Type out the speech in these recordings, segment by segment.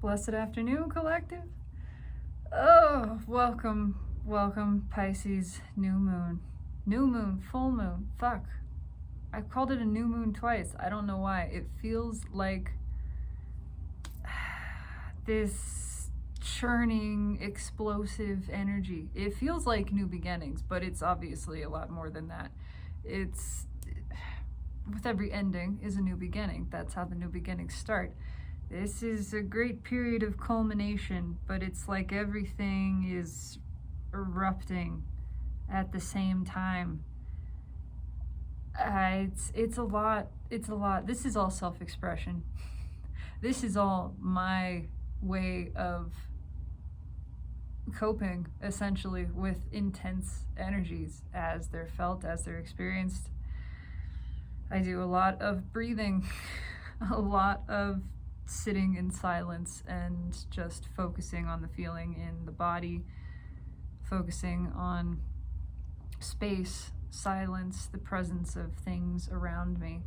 Blessed afternoon, collective. Oh, welcome, Pisces new moon, full moon. Fuck. I've called it a new moon twice. I don't know why. It feels like this churning, explosive energy. It feels like new beginnings, but it's obviously a lot more than that. It's with every ending is a new beginning. That's how the new beginnings start. This is a great period of culmination, but it's like everything is erupting at the same time. It's a lot. It's a lot. This is all self-expression. This is all my way of coping, essentially, with intense energies as they're felt, as they're experienced. I do a lot of breathing, a lot of sitting in silence and just focusing on the feeling in the body, focusing on space, silence, the presence of things around me.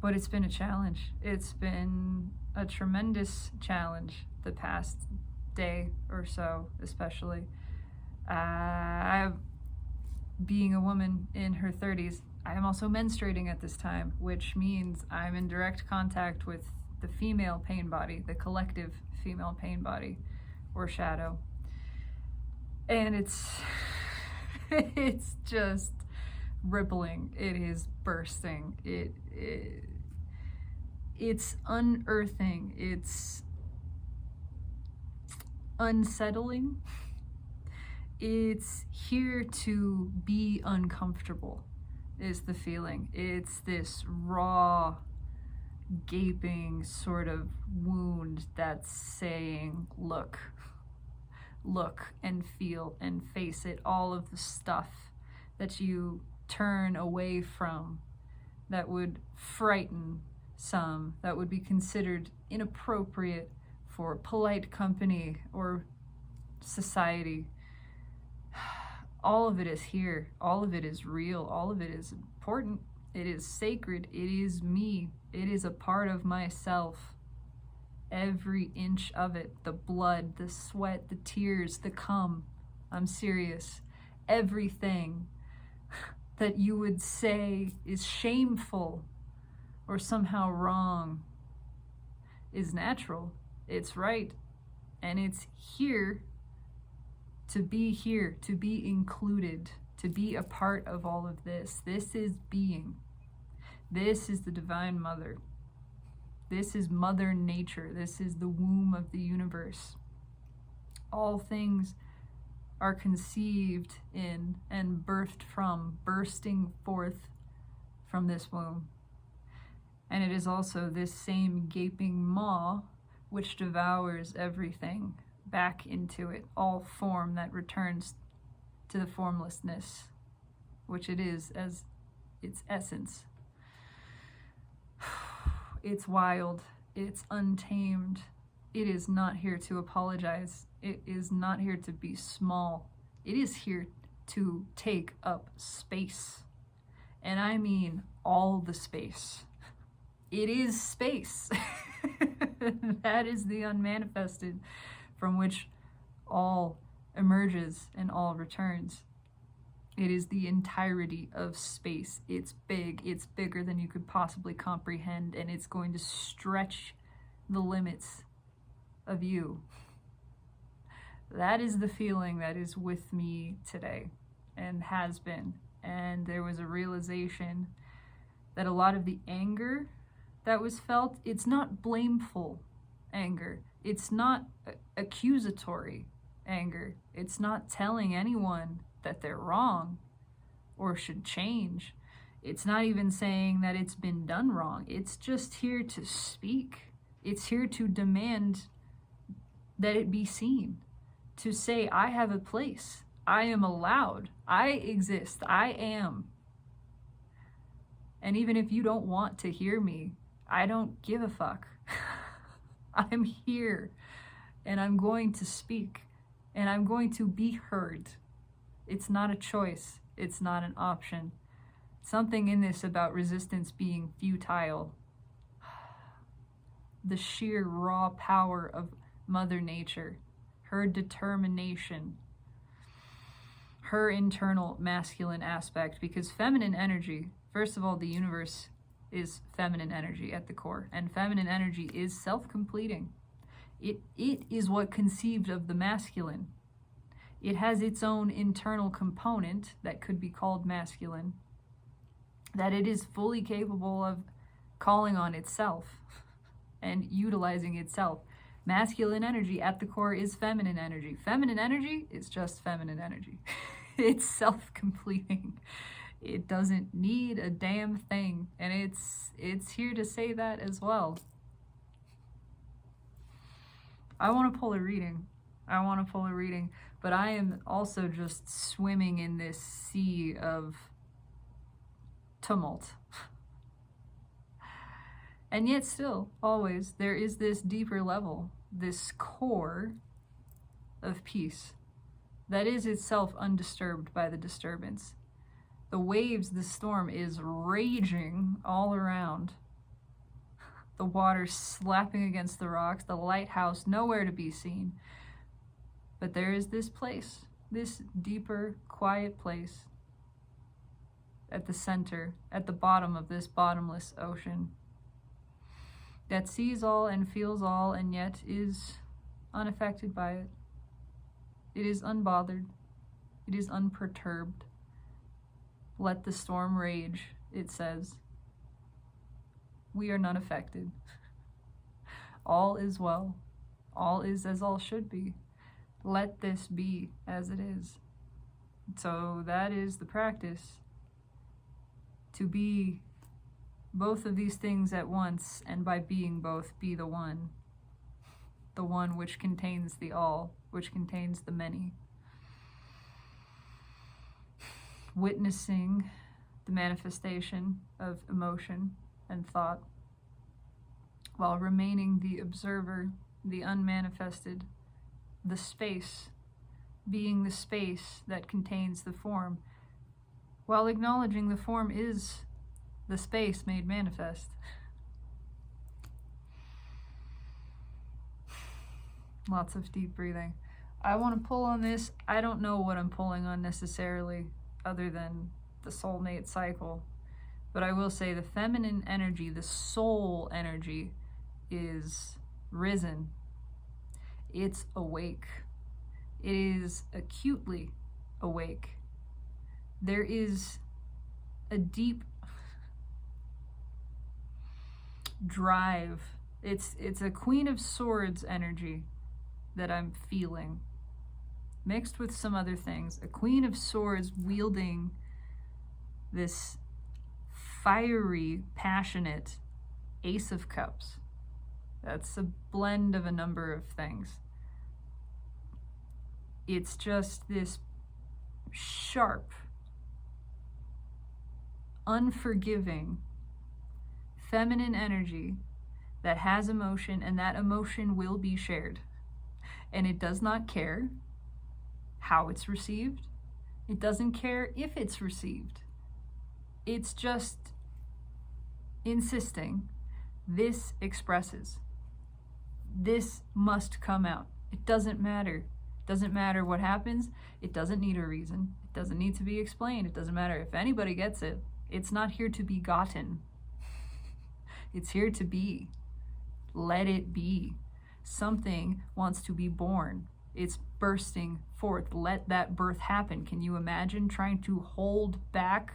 But it's been a challenge. It's been a tremendous challenge the past day or so, especially. Being a woman in her 30s, I am also menstruating at this time, which means I'm in direct contact with the female pain body, the collective female pain body, or shadow. And it's just rippling. It is bursting. It's unearthing. It's unsettling. It's here to be uncomfortable, is the feeling. It's this raw, gaping sort of wound that's saying, look and feel and face it. All of the stuff that you turn away from, that would frighten some, that would be considered inappropriate for polite company or society. All of it is here. All of it is real. All of it is important. It is sacred. It is me. It is a part of myself. Every inch of it, the blood, the sweat, the tears, the cum. I'm serious. Everything that you would say is shameful or somehow wrong is natural. It's right. And it's here, to be included, to be a part of all of this. This is being. This is the Divine Mother. This is Mother Nature. This is the womb of the universe. All things are conceived in and birthed from, bursting forth from this womb. And it is also this same gaping maw which devours everything back into it, all form that returns to the formlessness, which it is as its essence. It's wild, it's untamed, it is not here to apologize, it is not here to be small, it is here to take up space. And I mean all the space. It is space. That is the unmanifested, from which all emerges and all returns. It is the entirety of space. It's big. It's bigger than you could possibly comprehend, and it's going to stretch the limits of you. That is the feeling that is with me today and has been. And there was a realization that a lot of the anger that was felt, it's not blameful anger. It's not accusatory anger. It's not telling anyone that they're wrong or should change. It's not even saying that it's been done wrong. It's just here to speak. It's here to demand that it be seen, to say, I have a place. I am allowed. I exist. I am. And even if you don't want to hear me, I don't give a fuck. I'm here, and I'm going to speak, and I'm going to be heard. It's not a choice. It's not an option. Something in this about resistance being futile. the sheer raw power of Mother Nature, her determination, her internal masculine aspect, because feminine energy, first of all, the universe is feminine energy at the core, and feminine energy is self-completing. It is what conceived of the masculine. It has its own internal component that could be called masculine, that it is fully capable of calling on itself and utilizing itself. Masculine energy at the core is feminine energy. Feminine energy is just feminine energy. It's self-completing. It doesn't need a damn thing, and it's here to say that as well. I want to pull a reading. But I am also just swimming in this sea of tumult. And yet still, always, there is this deeper level, this core of peace that is itself undisturbed by the disturbance. The waves, the storm is raging all around. The water slapping against the rocks, the lighthouse nowhere to be seen. But there is this place, this deeper, quiet place at the center, at the bottom of this bottomless ocean, that sees all and feels all and yet is unaffected by it. It is unbothered. It is unperturbed. Let the storm rage, it says. We are not affected. All is well. All is as all should be. Let this be as it is. So that is the practice. To be both of these things at once, and by being both, be the one. The one which contains the all, which contains the many. Witnessing the manifestation of emotion and thought, while remaining the observer, the unmanifested, the space, being the space that contains the form, while acknowledging the form is the space made manifest. Lots of deep breathing. I want to pull on this. I don't know what I'm pulling on necessarily, other than the soulmate cycle. But I will say the feminine energy, the soul energy, is risen. It's awake. It is acutely awake. There is a deep drive. It's a Queen of Swords energy that I'm feeling, mixed with some other things. A Queen of Swords wielding this fiery, passionate Ace of Cups. That's a blend of a number of things. It's just this sharp, unforgiving, feminine energy that has emotion, and that emotion will be shared. And it does not care how it's received. It doesn't care if it's received. It's just insisting this expresses. This must come out. It doesn't matter. It doesn't matter what happens. It doesn't need a reason. It doesn't need to be explained. It doesn't matter if anybody gets it. It's not here to be gotten. It's here to be. Let it be. Something wants to be born. It's bursting forth. Let that birth happen. Can you imagine trying to hold back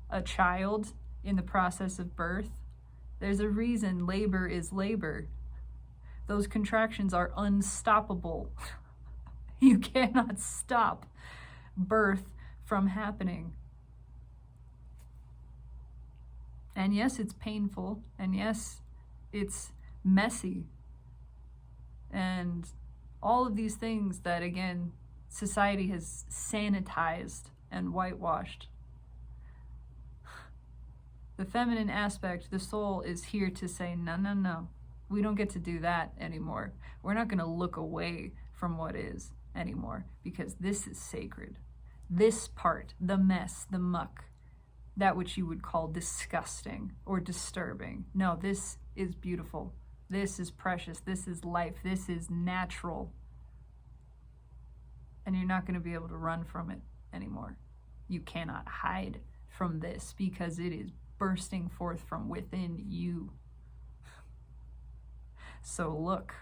a child in the process of birth? There's a reason labor is labor. Those contractions are unstoppable. You cannot stop birth from happening. And yes, it's painful. And yes, it's messy. And all of these things that, again, society has sanitized and whitewashed. The feminine aspect, the soul, is here to say, no, no, no. We don't get to do that anymore. We're not going to look away from what is anymore, because this is sacred. This part, the mess, the muck, that which you would call disgusting or disturbing. No, this is beautiful. This is precious. This is life. This is natural. And you're not going to be able to run from it anymore. You cannot hide from this because it is bursting forth from within you. So look,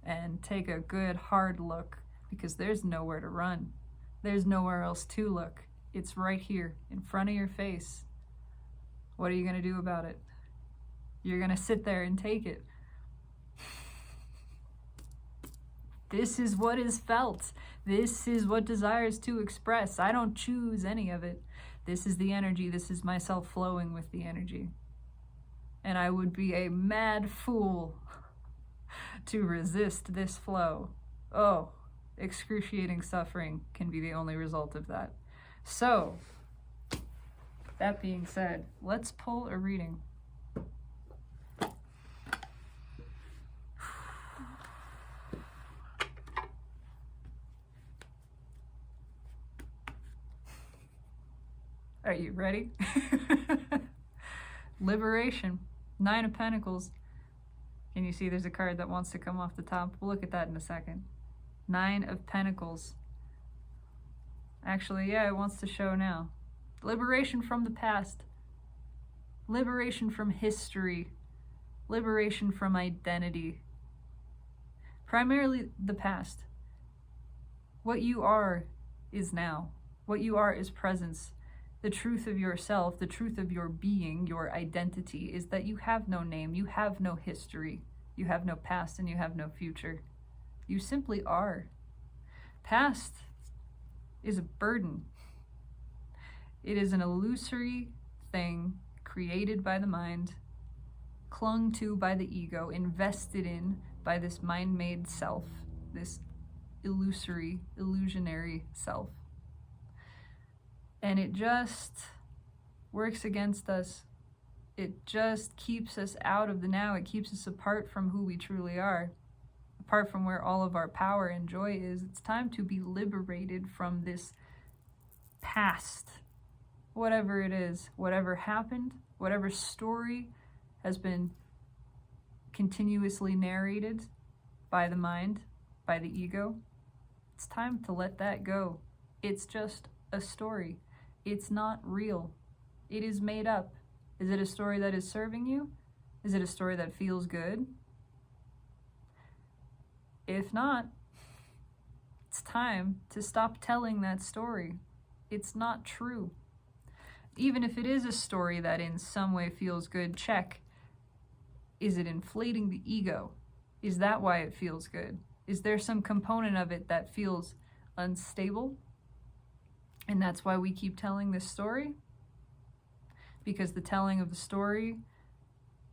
and take a good hard look, because there's nowhere to run. There's nowhere else to look. It's right here in front of your face. What are you going to do about it? You're going to sit there and take it. This is what is felt. This is what desires to express. I don't choose any of it. This is the energy. This is myself flowing with the energy. And I would be a mad fool to resist this flow. Oh, excruciating suffering can be the only result of that. So, that being said, let's pull a reading. Are you ready? Liberation. 9 of Pentacles. Can you see there's a card that wants to come off the top? We'll look at that in a second. 9 of Pentacles. Actually, yeah, it wants to show now. Liberation from the past. Liberation from history. Liberation from identity. Primarily the past. What you are is now. What you are is presence. The truth of yourself, the truth of your being, your identity, is that you have no name, you have no history, you have no past, and you have no future. You simply are. Past is a burden. It is an illusory thing created by the mind, clung to by the ego, invested in by this mind-made self, this illusory, illusionary self. And it just works against us. It just keeps us out of the now. It keeps us apart from who we truly are, apart from where all of our power and joy is. It's time to be liberated from this past, whatever it is, whatever happened, whatever story has been continuously narrated by the mind, by the ego. It's time to let that go. It's just a story. It's not real. It is made up. Is it a story that is serving you? Is it a story that feels good? If not, it's time to stop telling that story. It's not true. Even if it is a story that in some way feels good, check. Is it inflating the ego? Is that why it feels good? Is there some component of it that feels unstable? And that's why we keep telling this story? Because the telling of the story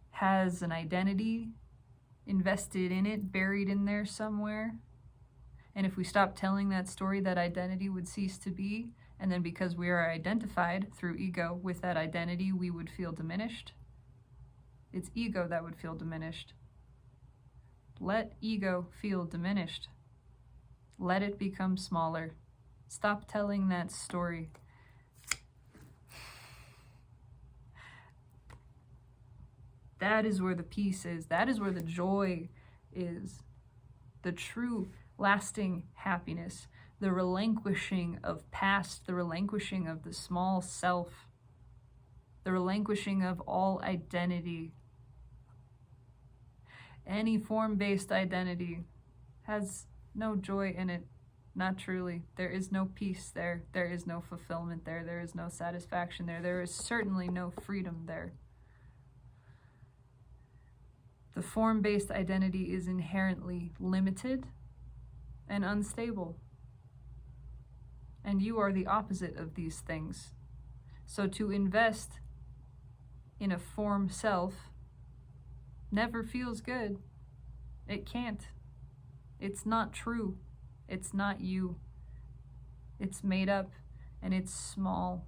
has an identity invested in it, buried in there somewhere. And if we stop telling that story, that identity would cease to be. And then because we are identified through ego with that identity, we would feel diminished. It's ego that would feel diminished. Let ego feel diminished. Let it become smaller. Stop telling that story. That is where the peace is. That is where the joy is. The true lasting happiness. The relinquishing of past. The relinquishing of the small self. The relinquishing of all identity. Any form-based identity has no joy in it. Not truly. There is no peace there. There is no fulfillment there. There is no satisfaction there. There is certainly no freedom there. The form-based identity is inherently limited and unstable. And you are the opposite of these things. So to invest in a form self never feels good. It can't. It's not true. It's not you. It's made up and it's small.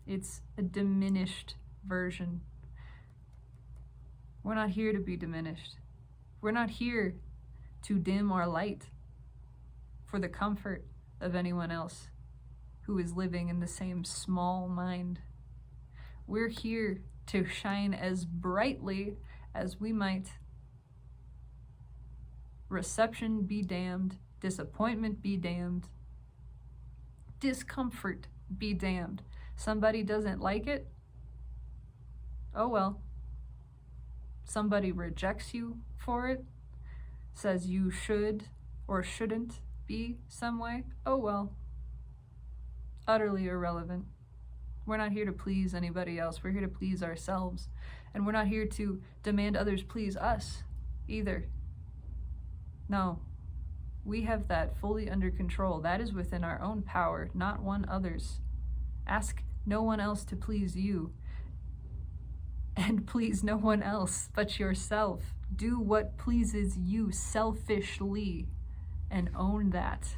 It's a diminished version. We're not here to be diminished. We're not here to dim our light for the comfort of anyone else who is living in the same small mind. We're here to shine as brightly as we might. Reception be damned, disappointment be damned, discomfort be damned. Somebody doesn't like it? Oh well. Somebody rejects you for it, says you should or shouldn't be some way? Oh well. Utterly irrelevant. We're not here to please anybody else. We're here to please ourselves. And we're not here to demand others please us either. No. We have that fully under control. That is within our own power, not one other's. Ask no one else to please you. And please no one else but yourself. Do what pleases you selfishly and own that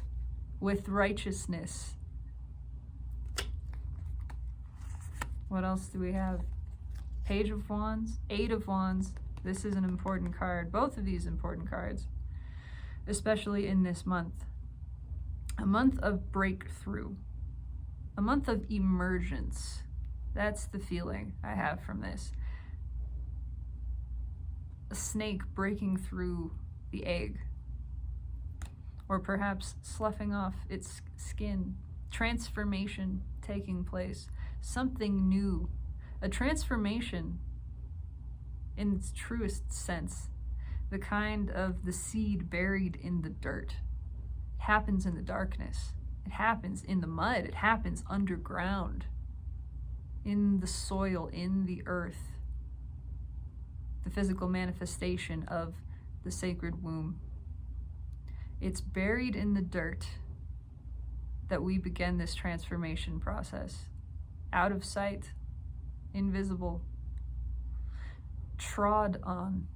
with righteousness. What else do we have? Page of Wands, Eight of Wands. This is an important card. Both of these important cards, especially in this month. A month of breakthrough. A month of emergence. That's the feeling I have from this. A snake breaking through the egg. Or perhaps sloughing off its skin. Transformation taking place. Something new. A transformation in its truest sense. The kind of the seed buried in the dirt. It happens in the darkness. It happens in the mud. It happens underground. In the soil, in the earth. The physical manifestation of the sacred womb. It's buried in the dirt that we begin this transformation process. Out of sight, invisible, trod on.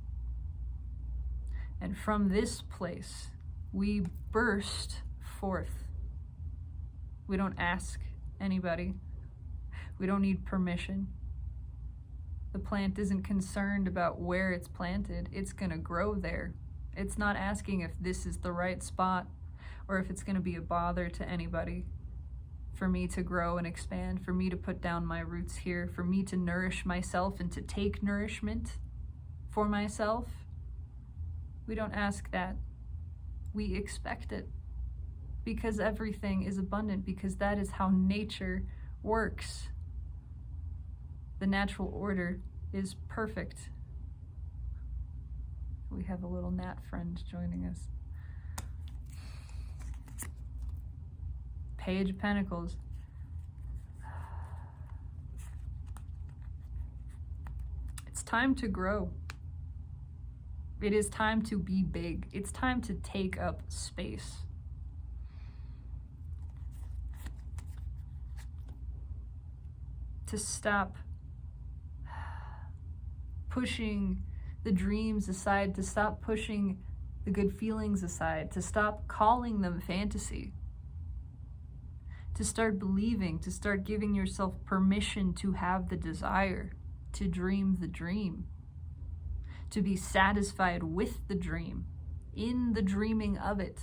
And from this place, we burst forth. We don't ask anybody. We don't need permission. The plant isn't concerned about where it's planted. It's going to grow there. It's not asking if this is the right spot or if it's going to be a bother to anybody for me to grow and expand, for me to put down my roots here, for me to nourish myself and to take nourishment for myself. We don't ask that. We expect it because everything is abundant, because that is how nature works. The natural order is perfect. We have a little gnat friend joining us. Page of Pentacles. It's time to grow. It is time to be big. It's time to take up space. To stop pushing the dreams aside, to stop pushing the good feelings aside, to stop calling them fantasy. To start believing, to start giving yourself permission to have the desire, to dream the dream, to be satisfied with the dream, in the dreaming of it.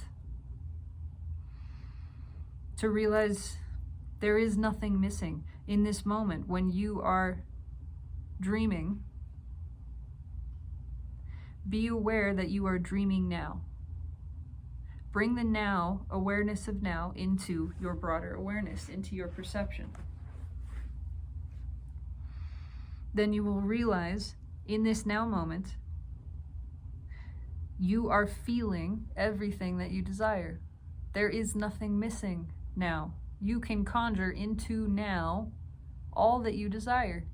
To realize there is nothing missing in this moment when you are dreaming. Be aware that you are dreaming now. Bring the now, awareness of now, into your broader awareness, into your perception. Then you will realize in this now moment, you are feeling everything that you desire. There is nothing missing now. You can conjure into now all that you desire.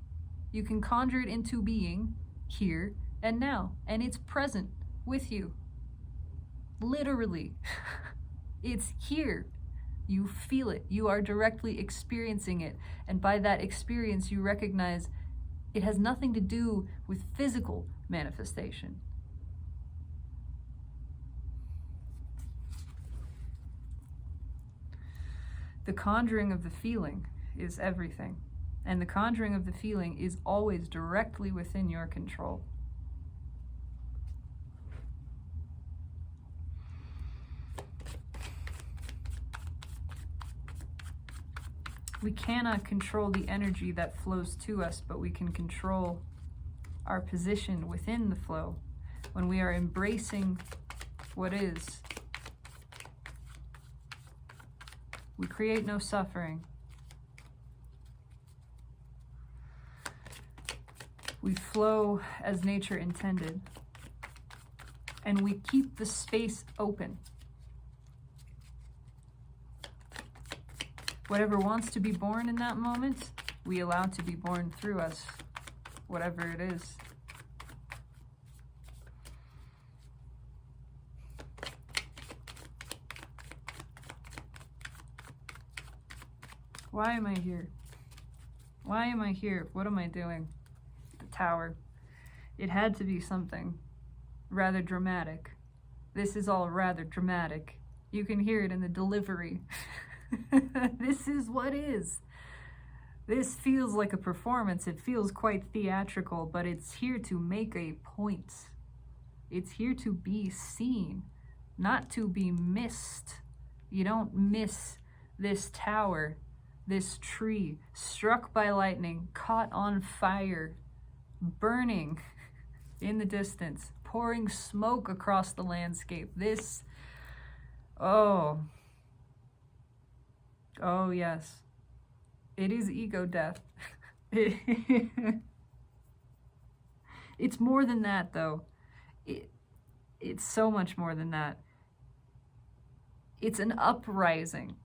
You can conjure it into being here and now, and it's present with you. Literally. It's here. You feel it. You are directly experiencing it. And by that experience, you recognize it has nothing to do with physical manifestation. The conjuring of the feeling is everything. And the conjuring of the feeling is always directly within your control. We cannot control the energy that flows to us, but we can control our position within the flow, when we are embracing what is, we create no suffering. We flow as nature intended, and we keep the space open. Whatever wants to be born in that moment, we allow to be born through us, whatever it is. Why am I here? Why am I here? What am I doing? The tower. It had to be something rather dramatic. This is all rather dramatic. You can hear it in the delivery. This is what is. This feels like a performance. It feels quite theatrical, but it's here to make a point. It's here to be seen, not to be missed. You don't miss this tower, this tree, struck by lightning, caught on fire, burning in the distance, pouring smoke across the landscape. This, oh yes, it is ego death. It's more than that, though. It's so much more than that. It's an uprising.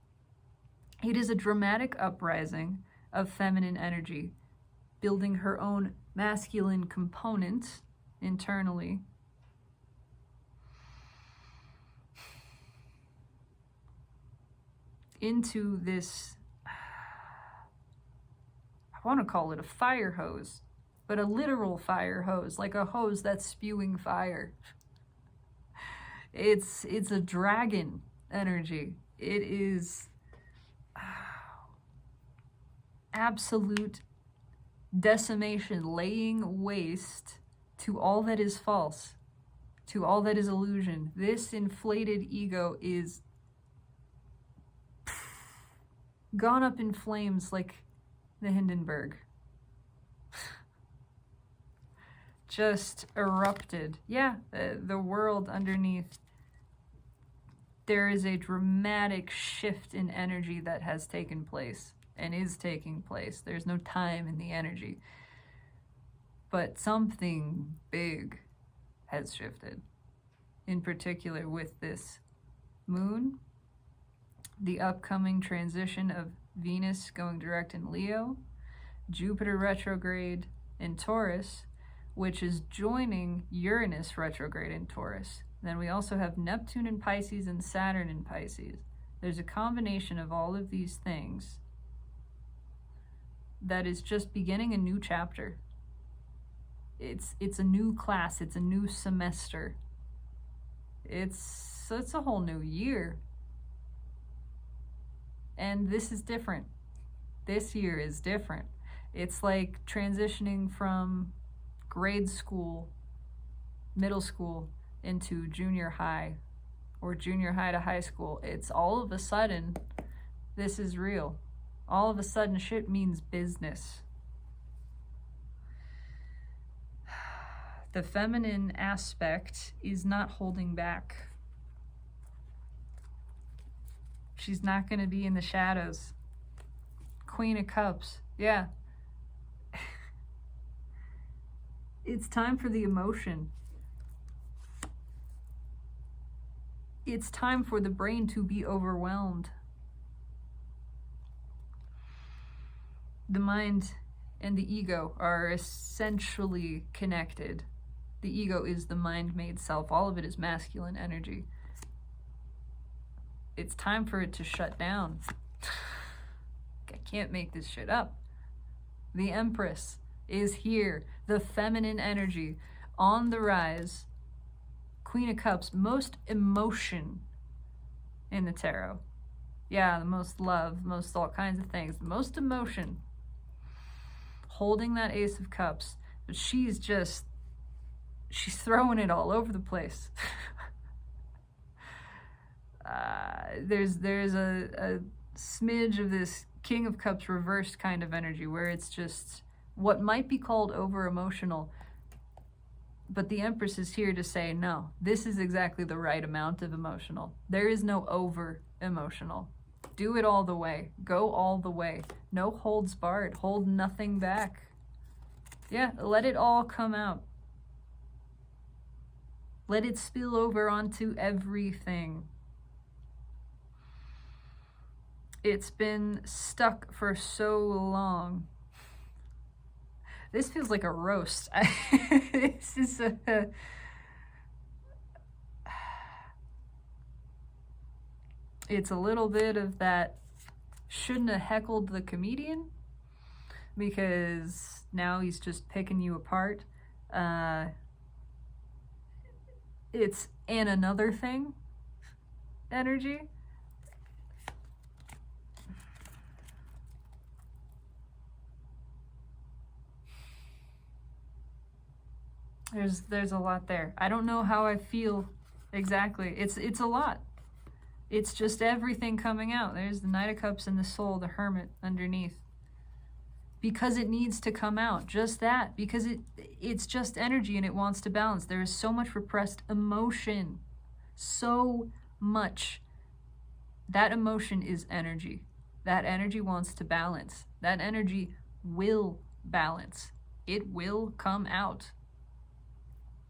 It is a dramatic uprising of feminine energy, building her own masculine component internally. Into this, I want to call it a fire hose, but a literal fire hose, like a hose that's spewing fire. It's a dragon energy. It is absolute decimation, laying waste to all that is false, to all that is illusion. This inflated ego is gone up in flames like the Hindenburg. Just erupted. Yeah, the world underneath. There is a dramatic shift in energy that has taken place and is taking place. There's no time in the energy. But something big has shifted. In particular with this moon, the upcoming transition of Venus going direct in Leo, Jupiter retrograde in Taurus, which is joining Uranus retrograde in Taurus. Then we also have Neptune in Pisces and Saturn in Pisces. There's a combination of all of these things that is just beginning a new chapter. It's a new class, it's a new semester. It's a whole new year. And this is different. This year is different. It's like transitioning from grade school, middle school, into junior high, or junior high to high school. It's all of a sudden, this is real. All of a sudden, shit means business. The feminine aspect is not holding back. She's not going to be in the shadows. Queen of Cups. Yeah. It's time for the emotion. It's time for the brain to be overwhelmed. The mind and the ego are essentially connected. The ego is the mind-made self. All of it is masculine energy. It's time for it to shut down. I can't make this shit up. The Empress is here. The feminine energy on the rise. Queen of Cups, most emotion in the tarot. Yeah, the most love, most all kinds of things. The most emotion. Holding that Ace of Cups. But she's throwing it all over the place. There's a smidge of this King of Cups reversed kind of energy where it's just what might be called over emotional. But the Empress is here to say, no, this is exactly the right amount of emotional. There is no over emotional. Do it all the way. Go all the way. No holds barred. Hold nothing back. Yeah, let it all come out. Let it spill over onto everything. It's been stuck for so long. This feels like a roast. This is it's a little bit of that shouldn't have heckled the comedian, because now he's just picking you apart. It's and another thing energy. There's a lot there. I don't know how I feel exactly. It's a lot. It's just everything coming out. There's the Knight of Cups and the Soul, the Hermit underneath. Because it needs to come out. Just that. Because it's just energy and it wants to balance. There is so much repressed emotion. So much. That emotion is energy. That energy wants to balance. That energy will balance. It will come out.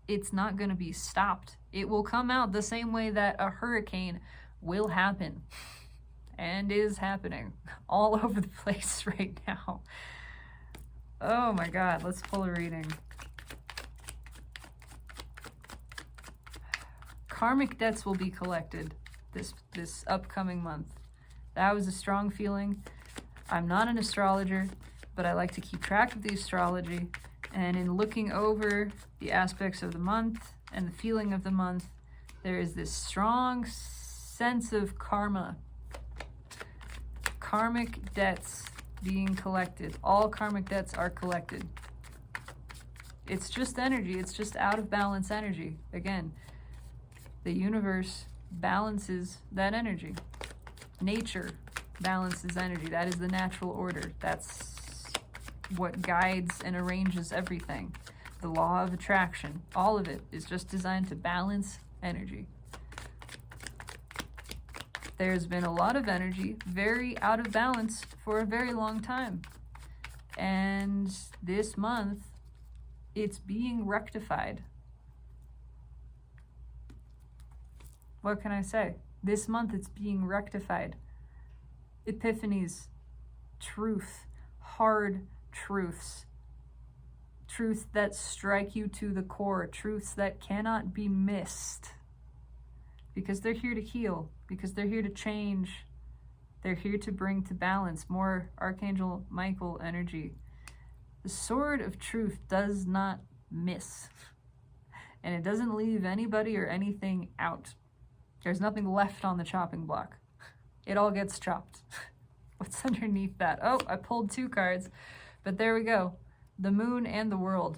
It's not going to be stopped. It will come out the same way that a hurricane will happen and is happening all over the place right now. Oh my God, let's pull a reading. Karmic debts will be collected this upcoming month. That was a strong feeling. I'm not an astrologer, but I like to keep track of the astrology. And in looking over the aspects of the month and the feeling of the month, there is this strong sense of karma. Karmic debts being collected. All karmic debts are collected. It's just energy. It's just out of balance energy. Again, the universe balances that energy. Nature balances energy. That is the natural order. That's what guides and arranges everything. The law of attraction, all of it is just designed to balance energy. There's been a lot of energy very out of balance for a very long time. And this month, it's being rectified. What can I say? This month, it's being rectified. Epiphanies, truth, hard truths, truths that strike you to the core, truths that cannot be missed, because they're here to heal, because they're here to change, they're here to bring to balance. More Archangel Michael energy. The sword of truth does not miss, and it doesn't leave anybody or anything out. There's nothing left on the chopping block. It all gets chopped. What's underneath that? Oh, I pulled two cards. But there we go. The moon and the world.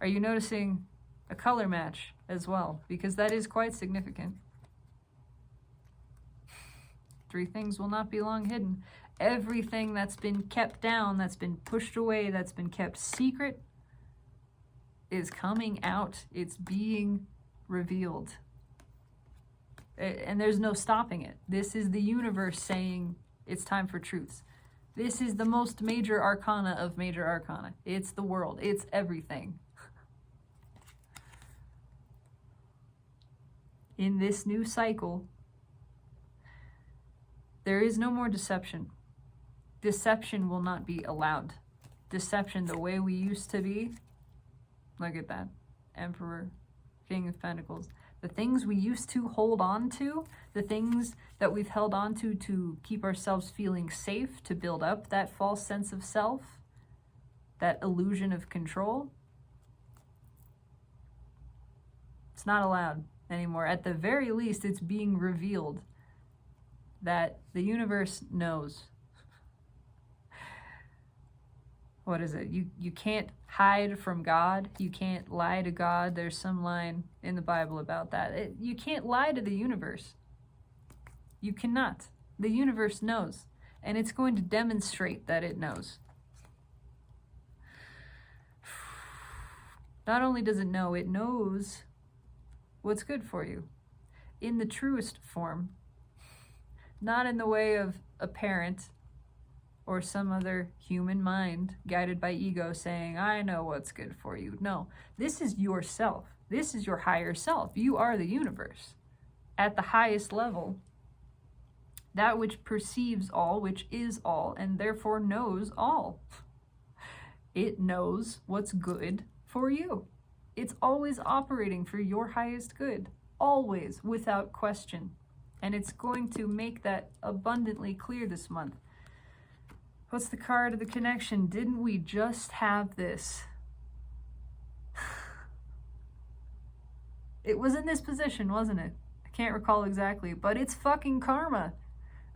Are you noticing a color match as well? Because that is quite significant. Three things will not be long hidden. Everything that's been kept down, that's been pushed away, that's been kept secret is coming out. It's being revealed. And there's no stopping it. This is the universe saying it's time for truths. This is the most major arcana of major arcana. It's the world. It's everything. In this new cycle, there is no more deception. Deception will not be allowed. Deception the way we used to be. Look at that. Emperor, King of Pentacles. The things we used to hold on to, the things that we've held on to keep ourselves feeling safe, to build up that false sense of self, that illusion of control, it's not allowed anymore. At the very least, it's being revealed that the universe knows. What is it? You can't hide from God. You can't lie to God. There's some line in the Bible about that. You can't lie to the universe. You cannot. The universe knows, and it's going to demonstrate that it knows. Not only does it know, it knows what's good for you in the truest form, not in the way of a parent or some other human mind guided by ego saying, I know what's good for you. No, this is yourself. This is your higher self. You are the universe. At the highest level, that which perceives all, which is all, and therefore knows all. It knows what's good for you. It's always operating for your highest good, always, without question. And it's going to make that abundantly clear this month. What's the card of the connection? Didn't we just have this? It was in this position, wasn't it? I can't recall exactly, but it's fucking karma.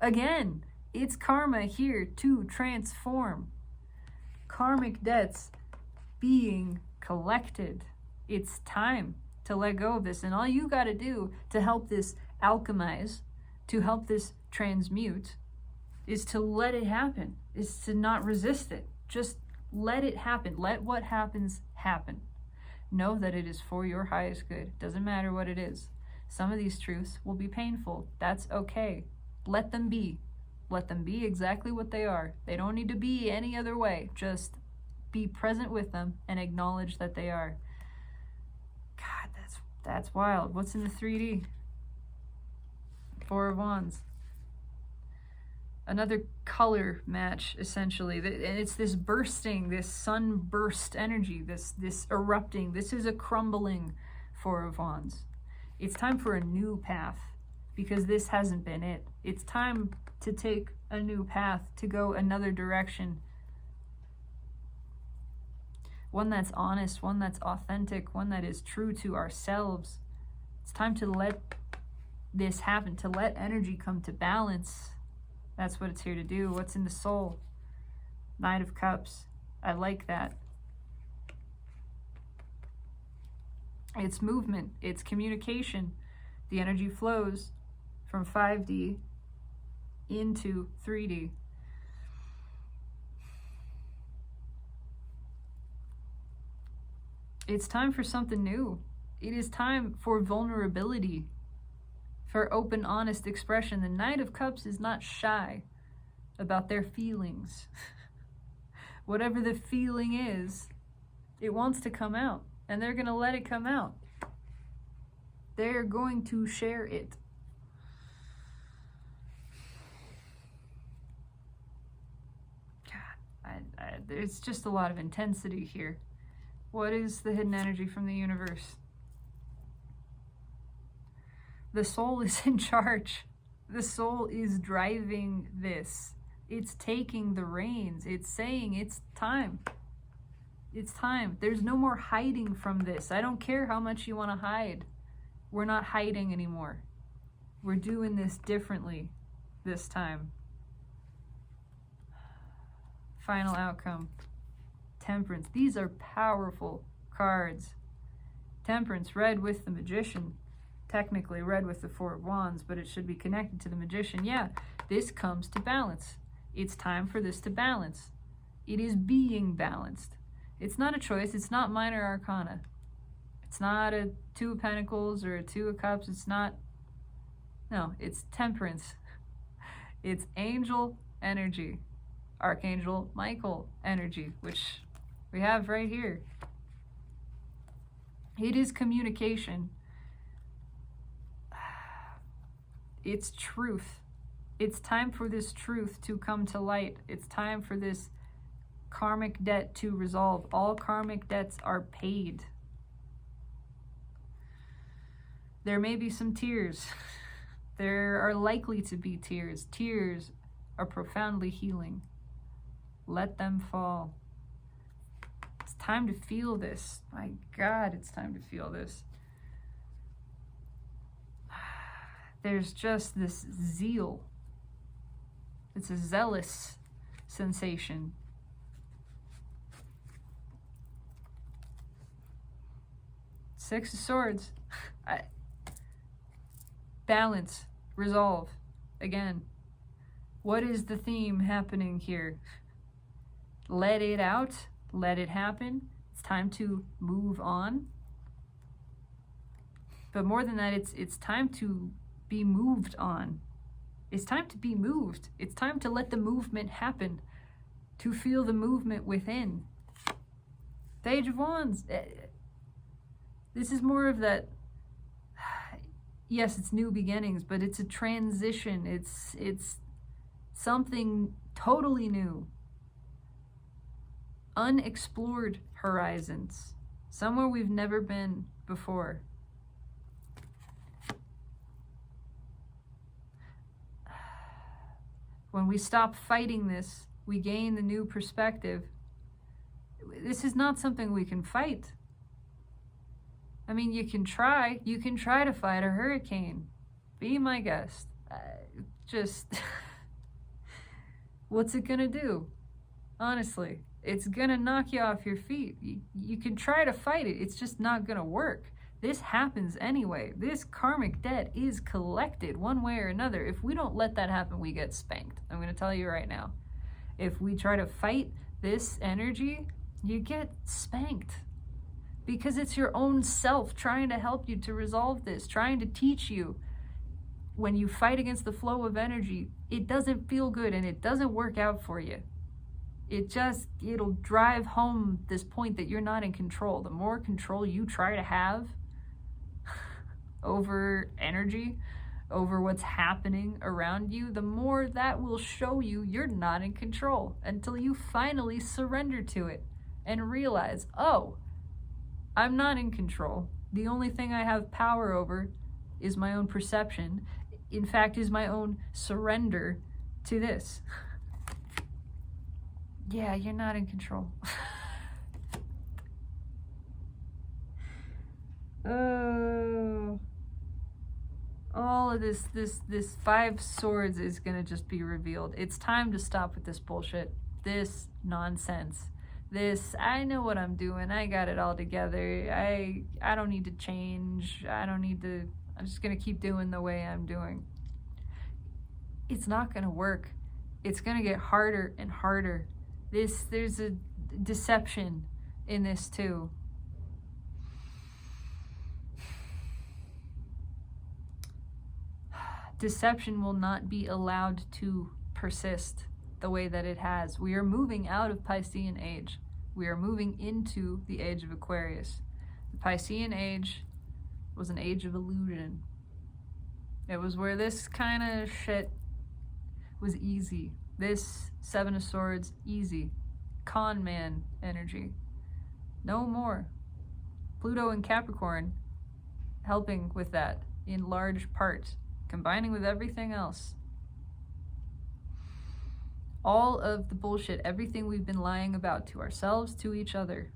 Again, it's karma here to transform. Karmic debts being collected. It's time to let go of this. And all you got to do to help this alchemize, to help this transmute, is to let it happen, is to not resist it. Just let it happen. Let what happens happen. Know that it is for your highest good. Doesn't matter what it is. Some of these truths will be painful. That's okay. Let them be. Let them be exactly what they are. They don't need to be any other way. Just be present with them and acknowledge that they are. God, that's wild. What's in the 3D? Four of Wands. Another color match, essentially. And it's this bursting, this sunburst energy, this erupting. This is a crumbling Four of Wands. It's time for a new path, because this hasn't been it. It's time to take a new path, to go another direction. One that's honest, one that's authentic, one that is true to ourselves. It's time to let this happen, to let energy come to balance. That's what it's here to do. What's in the soul? Knight of Cups. I like that. It's movement. It's communication. The energy flows from 5D into 3D. It's time for something new. It is time for vulnerability, for open, honest expression. The Knight of Cups is not shy about their feelings. Whatever the feeling is, it wants to come out, and they're going to let it come out. They're going to share it. God, there's just a lot of intensity here. What is the hidden energy from the universe? The soul is in charge. The soul is driving this. It's taking the reins. It's saying it's time. It's time. There's no more hiding from this. I don't care how much you want to hide. We're not hiding anymore. We're doing this differently this time. Final outcome. Temperance. These are powerful cards. Temperance, read with the Magician. Technically read with the Four of Wands, but it should be connected to the Magician. Yeah, this comes to balance. It's time for this to balance. It is being balanced. It's not a choice. It's not minor arcana. It's not a Two of Pentacles or a Two of Cups. It's not. No, it's temperance. It's angel energy. Archangel Michael energy, which we have right here. It is communication. It's truth. It's time for this truth to come to light. It's time for this karmic debt to resolve. All karmic debts are paid. There may be some tears. There are likely to be tears. Tears are profoundly healing. Let them fall. It's time to feel this. My God, it's time to feel this. There's just this zeal. It's a zealous sensation. Six of Swords. Balance. Resolve. Again. What is the theme happening here? Let it out. Let it happen. It's time to move on. But more than that, it's time to be moved on. It's time to be moved. It's time to let the movement happen, to feel the movement within. The Age of Wands. This is more of that, yes, it's new beginnings, but it's a transition. It's something totally new. Unexplored horizons. Somewhere we've never been before. When we stop fighting this, we gain the new perspective. This is not something we can fight. I mean, you can try to fight a hurricane. Be my guest. Just, what's it gonna do? Honestly, it's gonna knock you off your feet. You can try to fight it, it's just not gonna work. This happens anyway. This karmic debt is collected one way or another. If we don't let that happen, we get spanked. I'm gonna tell you right now. If we try to fight this energy, you get spanked. Because it's your own self trying to help you to resolve this, trying to teach you. When you fight against the flow of energy, it doesn't feel good and it doesn't work out for you. It'll drive home this point that you're not in control. The more control you try to have over energy, over what's happening around you, the more that will show you you're not in control until you finally surrender to it and realize, oh, I'm not in control. The only thing I have power over is my own perception. In fact, is my own surrender to this. Yeah, you're not in control. Oh, all of this 5 swords is gonna just be revealed. It's time to stop with this bullshit, this nonsense. This, I know what I'm doing, I got it all together, I don't need to change, I'm just gonna keep doing the way I'm doing. It's not gonna work. It's gonna get harder and harder. There's a deception in this too. Deception will not be allowed to persist the way that it has. We are moving out of Piscean age. We are moving into the age of Aquarius. The Piscean age was an age of illusion. It was where this kind of shit was easy. This 7 of Swords, easy. Con man energy. No more. Pluto and Capricorn helping with that in large part, combining with everything else. All of the bullshit, everything we've been lying about to ourselves, to each other,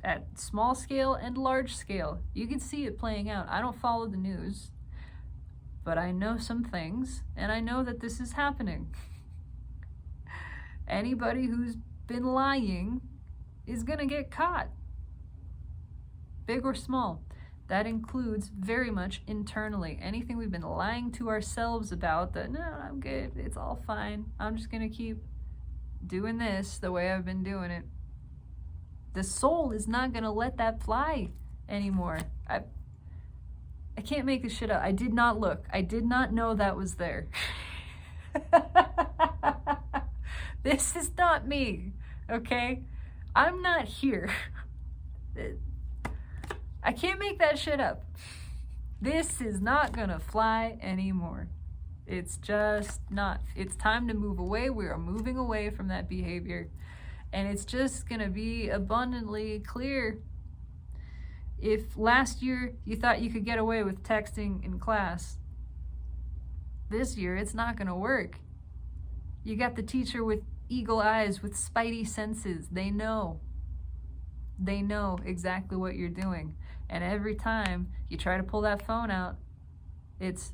at small scale and large scale. You can see it playing out. I don't follow the news, but I know some things, and I know that this is happening. Anybody who's been lying is gonna get caught, big or small. That includes very much internally. Anything we've been lying to ourselves about, that, no, I'm good, it's all fine, I'm just gonna keep doing this the way I've been doing it. The soul is not gonna let that fly anymore. I can't make this shit up. I did not look. I did not know that was there. This is not me, okay? I'm not here. I can't make that shit up. This is not gonna fly anymore. It's just not. It's time to move away. We are moving away from that behavior. And it's just gonna be abundantly clear. If last year you thought you could get away with texting in class, this year it's not gonna work. You got the teacher with eagle eyes, with spidey senses. They know exactly what you're doing. And every time you try to pull that phone out, it's,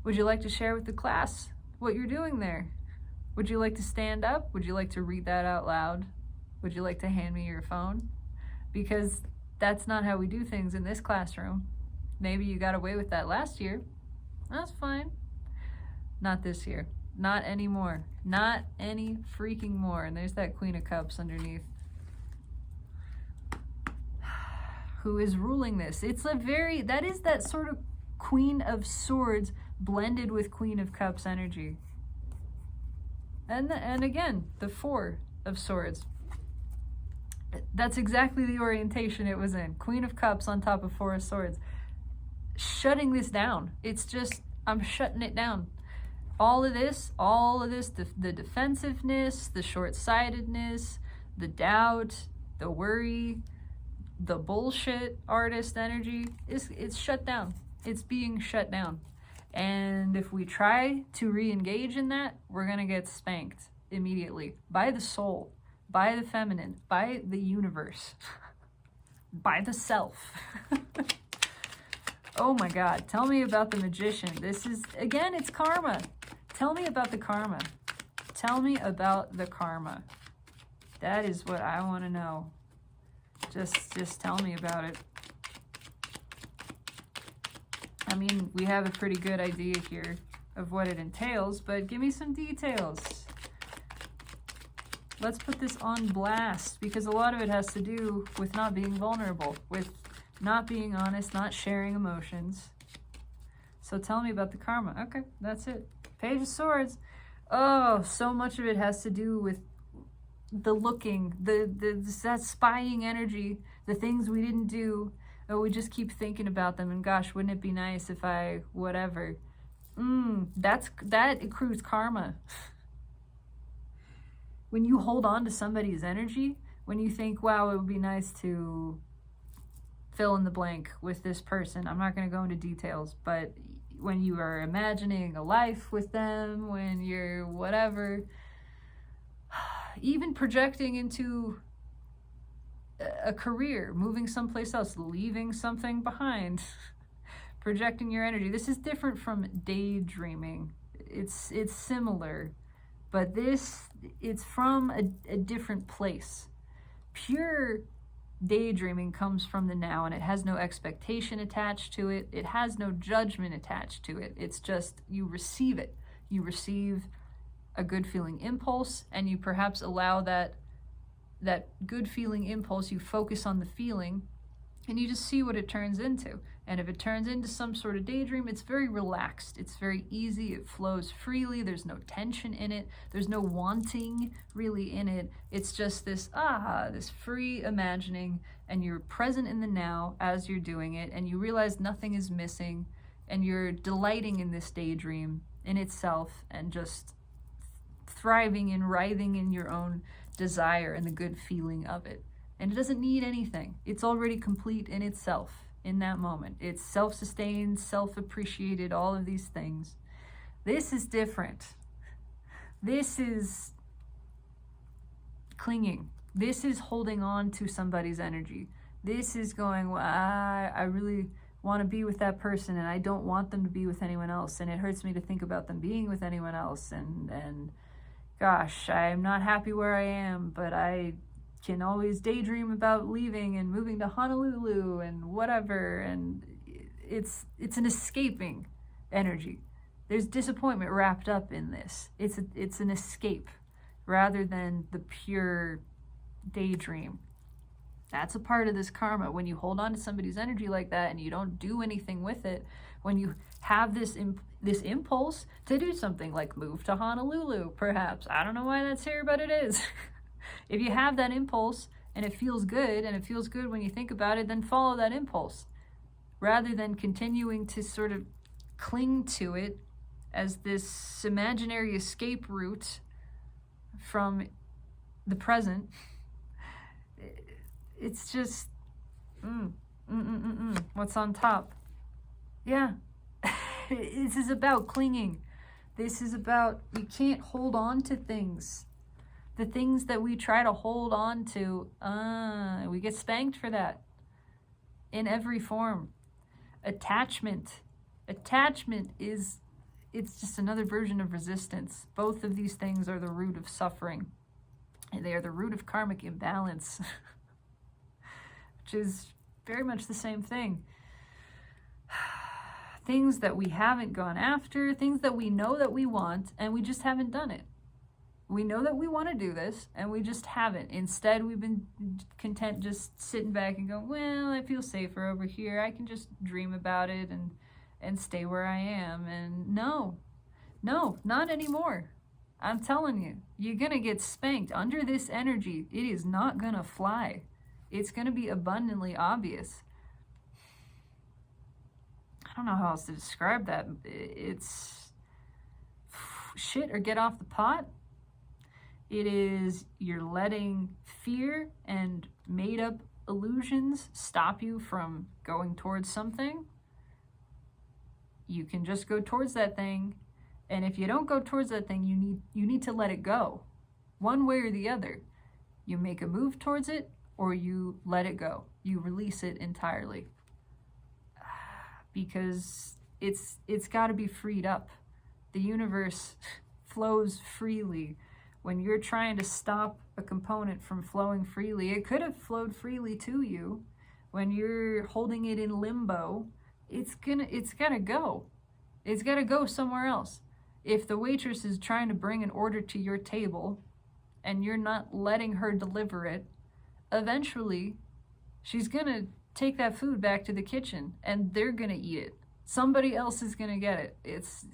would you like to share with the class what you're doing there? Would you like to stand up? Would you like to read that out loud? Would you like to hand me your phone? Because that's not how we do things in this classroom. Maybe you got away with that last year. That's fine. Not this year. Not anymore. Not any freaking more. And there's that Queen of Cups underneath. who is ruling this. It's that is that sort of Queen of Swords blended with Queen of Cups energy. And again, the Four of Swords. That's exactly the orientation it was in. Queen of Cups on top of Four of Swords. Shutting this down. It's just, I'm shutting it down. All of this, the defensiveness, the short-sightedness, the doubt, the worry, the bullshit artist energy, it's shut down. It's being shut down. And if we try to re-engage in that, we're going to get spanked immediately by the soul, by the feminine, by the universe, by the self. Oh my God, tell me about the Magician. This is, again, it's karma. Tell me about the karma. Tell me about the karma. That is what I want to know. Just tell me about it. I mean, we have a pretty good idea here of what it entails, but give me some details. Let's put this on blast, because a lot of it has to do with not being vulnerable, with not being honest, not sharing emotions. So tell me about the karma. Okay, that's it. Page of Swords. Oh, so much of it has to do with the looking, that spying energy, the things we didn't do. Oh, we just keep thinking about them, and gosh, wouldn't it be nice if I, whatever. That accrues karma. When you hold on to somebody's energy, when you think, wow, it would be nice to fill in the blank with this person. I'm not going to go into details, but when you are imagining a life with them, when you're whatever, even projecting into a career, moving someplace else, leaving something behind, projecting your energy. This is different from daydreaming. It's similar, but it's from a different place. Pure daydreaming comes from the now, and it has no expectation attached to it. It has no judgment attached to it. It's just, you receive it. You receive a good feeling impulse, and you perhaps allow that good feeling impulse, you focus on the feeling, and you just see what it turns into. And if it turns into some sort of daydream, it's very relaxed. It's very easy. It flows freely. There's no tension in it. There's no wanting really in it. It's just this free imagining, and you're present in the now as you're doing it, and you realize nothing is missing, and you're delighting in this daydream in itself, and just thriving and writhing in your own desire and the good feeling of it. And it doesn't need anything. It's already complete in itself in that moment. It's self-sustained, self-appreciated, all of these things. This is different. This is clinging. This is holding on to somebody's energy. This is going, well, I really want to be with that person, and I don't want them to be with anyone else, and it hurts me to think about them being with anyone else, and gosh, I'm not happy where I am, but I can always daydream about leaving and moving to Honolulu and whatever, and it's an escaping energy. There's disappointment wrapped up in this. It's an escape rather than the pure daydream. That's a part of this karma. When you hold on to somebody's energy like that and you don't do anything with it, when you have this impulse to do something like move to Honolulu, perhaps. I don't know why that's here, but it is. If you have that impulse and it feels good, and it feels good when you think about it, then follow that impulse rather than continuing to sort of cling to it as this imaginary escape route from the present. It's just, what's on top? Yeah. This is about clinging. This is about, you can't hold on to things. The things that we try to hold on to, we get spanked for that in every form. Attachment. Attachment is, it's just another version of resistance. Both of these things are the root of suffering. And they are the root of karmic imbalance, which is very much the same thing. Things that we haven't gone after, things that we know that we want, and we just haven't done it. We know that we want to do this, and we just haven't. Instead, we've been content just sitting back and going, well, I feel safer over here. I can just dream about it and stay where I am. And no, not anymore. I'm telling you, you're going to get spanked. Under this energy, it is not going to fly. It's going to be abundantly obvious. I don't know how else to describe that. It's shit or get off the pot. It is you're letting fear and made up illusions stop you from going towards something. You can just go towards that thing. And if you don't go towards that thing, you need to let it go. One way or the other. You make a move towards it, or you let it go. You release it entirely. Because it's got to be freed up. The universe flows freely. When you're trying to stop a component from flowing freely, it could have flowed freely to you. When you're holding it in limbo, it's gotta go. It's gotta go somewhere else. If the waitress is trying to bring an order to your table and you're not letting her deliver it, eventually she's gonna take that food back to the kitchen and they're gonna eat it. Somebody else is gonna get it. It's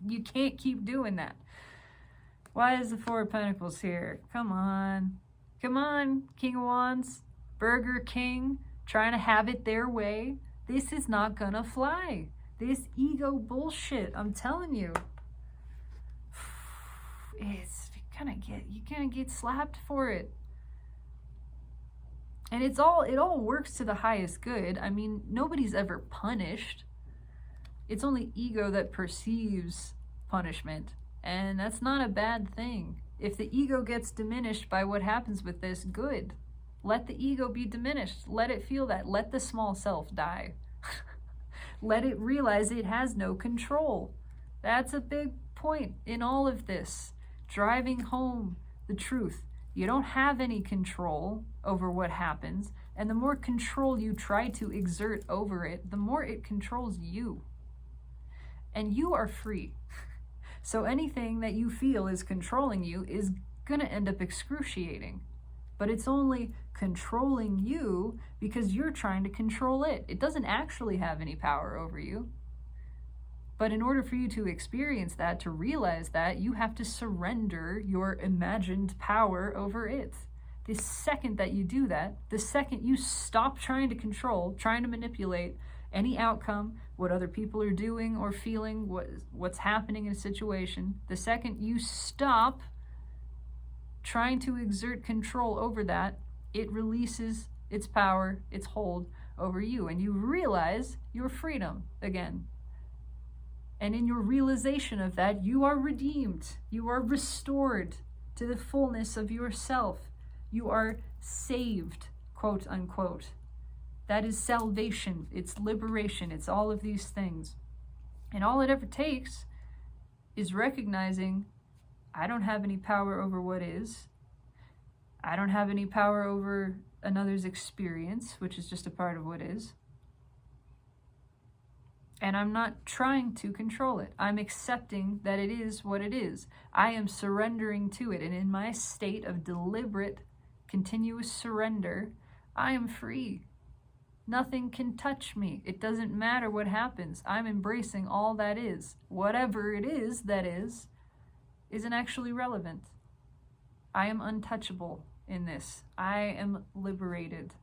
you can't keep doing that. Why is the Four of Pentacles here? Come on, King of Wands, Burger King, trying to have it their way. This is not gonna fly. This ego bullshit, I'm telling you, you're gonna get slapped for it. And it all works to the highest good. I mean, nobody's ever punished. It's only ego that perceives punishment. And that's not a bad thing. If the ego gets diminished by what happens with this, good. Let the ego be diminished. Let it feel that. Let the small self die. Let it realize it has no control. That's a big point in all of this. Driving home the truth. You don't have any control over what happens, and the more control you try to exert over it, the more it controls you. And you are free. So anything that you feel is controlling you is going to end up excruciating. But it's only controlling you because you're trying to control it. It doesn't actually have any power over you. But in order for you to experience that, to realize that, you have to surrender your imagined power over it. The second that you do that, the second you stop trying to control, trying to manipulate any outcome, what other people are doing or feeling, what's happening in a situation, the second you stop trying to exert control over that, it releases its power, its hold over you, and you realize your freedom again. And in your realization of that, you are redeemed. You are restored to the fullness of yourself. You are saved, quote unquote. That is salvation. It's liberation. It's all of these things. And all it ever takes is recognizing I don't have any power over what is. I don't have any power over another's experience, which is just a part of what is. And I'm not trying to control it. I'm accepting that it is what it is. I am surrendering to it. And in my state of deliberate, continuous surrender, I am free. Nothing can touch me. It doesn't matter what happens. I'm embracing all that is. Whatever it is that isn't actually relevant. I am untouchable in this. I am liberated.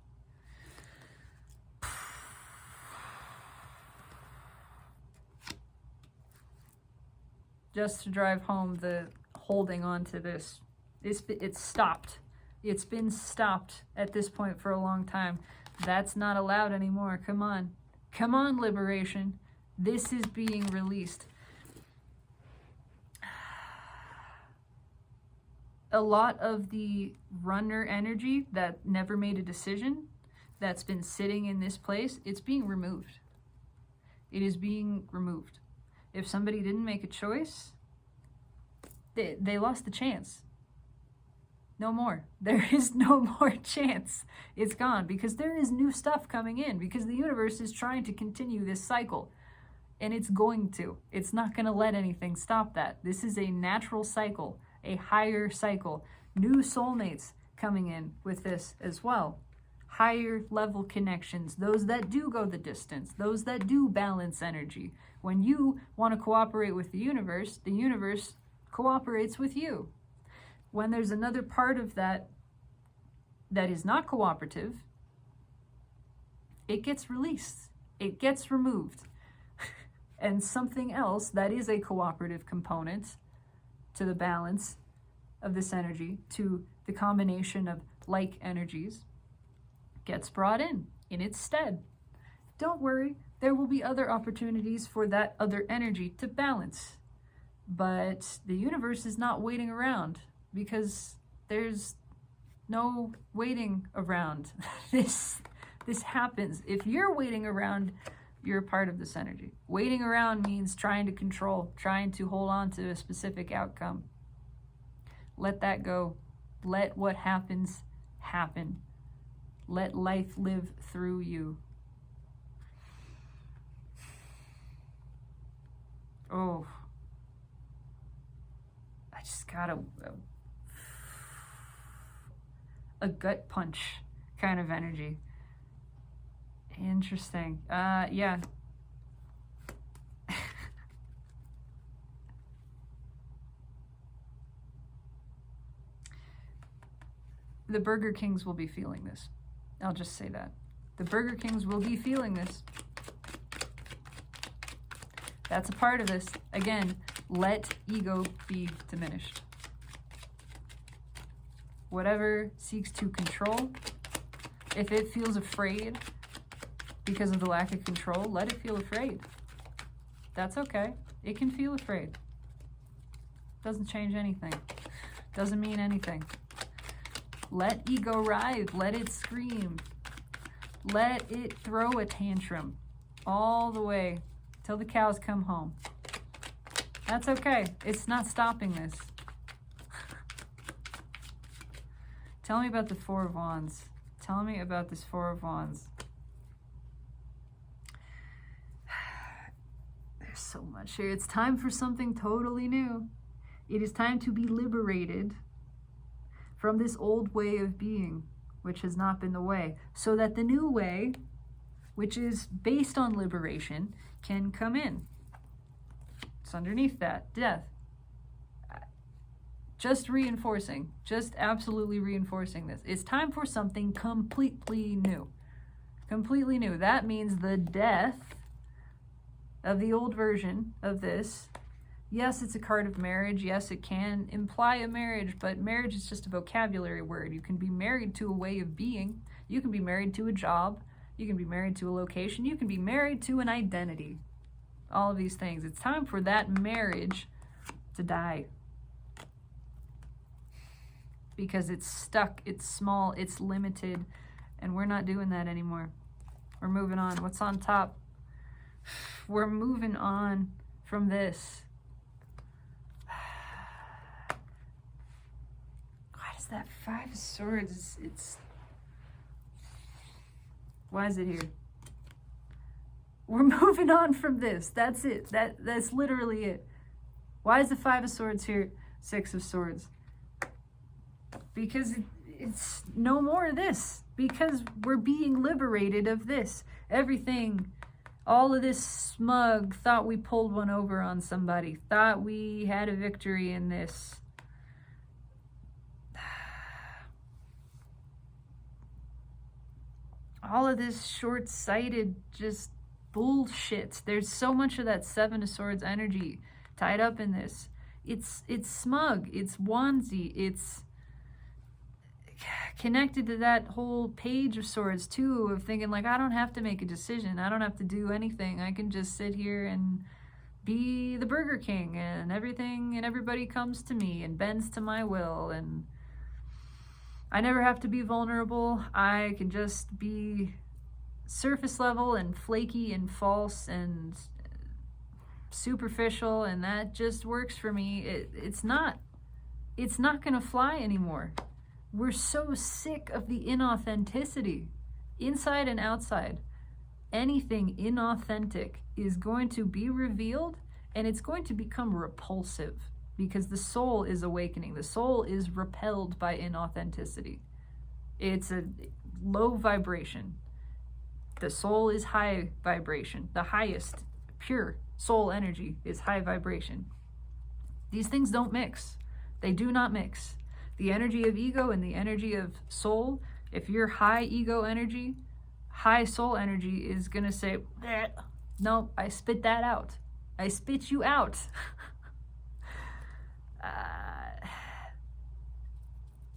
Just to drive home the holding on to this, it's stopped. It's been stopped at this point for a long time. That's not allowed anymore. Come on. Come on, liberation. This is being released. A lot of the runner energy that never made a decision, that's been sitting in this place, it's being removed. It is being removed. If somebody didn't make a choice, they lost the chance. No more. There is no more chance. It's gone because there is new stuff coming in because the universe is trying to continue this cycle. and it's going to. It's not going to let anything stop that. This is a natural cycle, a higher cycle. New soulmates coming in with this as well. Higher level connections, those that do go the distance, those that do balance energy. When you want to cooperate with the universe cooperates with you. When there's another part of that is not cooperative, it gets released, it gets removed. And something else that is a cooperative component to the balance of this energy, to the combination of like energies, gets brought in its stead. Don't worry, there will be other opportunities for that other energy to balance. But the universe is not waiting around, because there's no waiting around. This happens. If you're waiting around, you're a part of this energy. Waiting around means trying to control, trying to hold on to a specific outcome. Let that go. Let what happens happen. Let life live through you. Oh, I just got a gut punch kind of energy. Interesting. Yeah. The Burger Kings will be feeling this. I'll just say that. The Burger Kings will be feeling this. That's a part of this. Again, let ego be diminished. Whatever seeks to control, if it feels afraid because of the lack of control, let it feel afraid. That's okay. It can feel afraid. Doesn't change anything. Doesn't mean anything. Let ego writhe. Let it scream. Let it throw a tantrum all the way till the cows come home. That's okay. It's not stopping this. Tell me about the Four of Wands. Tell me about this Four of Wands. There's so much here. It's time for something totally new. It is time to be liberated from this old way of being, which has not been the way, so that the new way, which is based on liberation, can come in. It's underneath that, death. Just reinforcing, just absolutely reinforcing this. It's time for something completely new. Completely new. That means the death of the old version of this. Yes, it's a card of marriage. Yes, it can imply a marriage, but marriage is just a vocabulary word. You can be married to a way of being. You can be married to a job. You can be married to a location. You can be married to an identity. All of these things. It's time for that marriage to die. Because it's stuck, it's small, it's limited, and we're not doing that anymore. We're moving on. What's on top? We're moving on from this. Why does that Five of Swords, why is it here? We're moving on from this. That's it. That's literally it. Why is the Five of Swords here? Six of Swords. Because it's no more of this. Because we're being liberated of this. Everything, all of this smug, thought we pulled one over on somebody, thought we had a victory in this. All of this short-sighted, just bullshit. There's so much of that Seven of Swords energy tied up in this. It's smug, it's wandsy, it's connected to that whole Page of Swords too, of thinking like, I don't have to make a decision, I don't have to do anything, I can just sit here and be the Burger King, and everything and everybody comes to me and bends to my will, and I never have to be vulnerable. I can just be surface level and flaky and false and superficial, and that just works for me. It's not gonna fly anymore. We're so sick of the inauthenticity, inside and outside. anything inauthentic is going to be revealed, and it's going to become repulsive, because the soul is awakening. The soul is repelled by inauthenticity. It's a low vibration. The soul is high vibration. The highest pure soul energy is high vibration. These things don't mix. They do not mix. The energy of ego and the energy of soul, if you're high ego energy, high soul energy is going to say, no, I spit that out. I spit you out.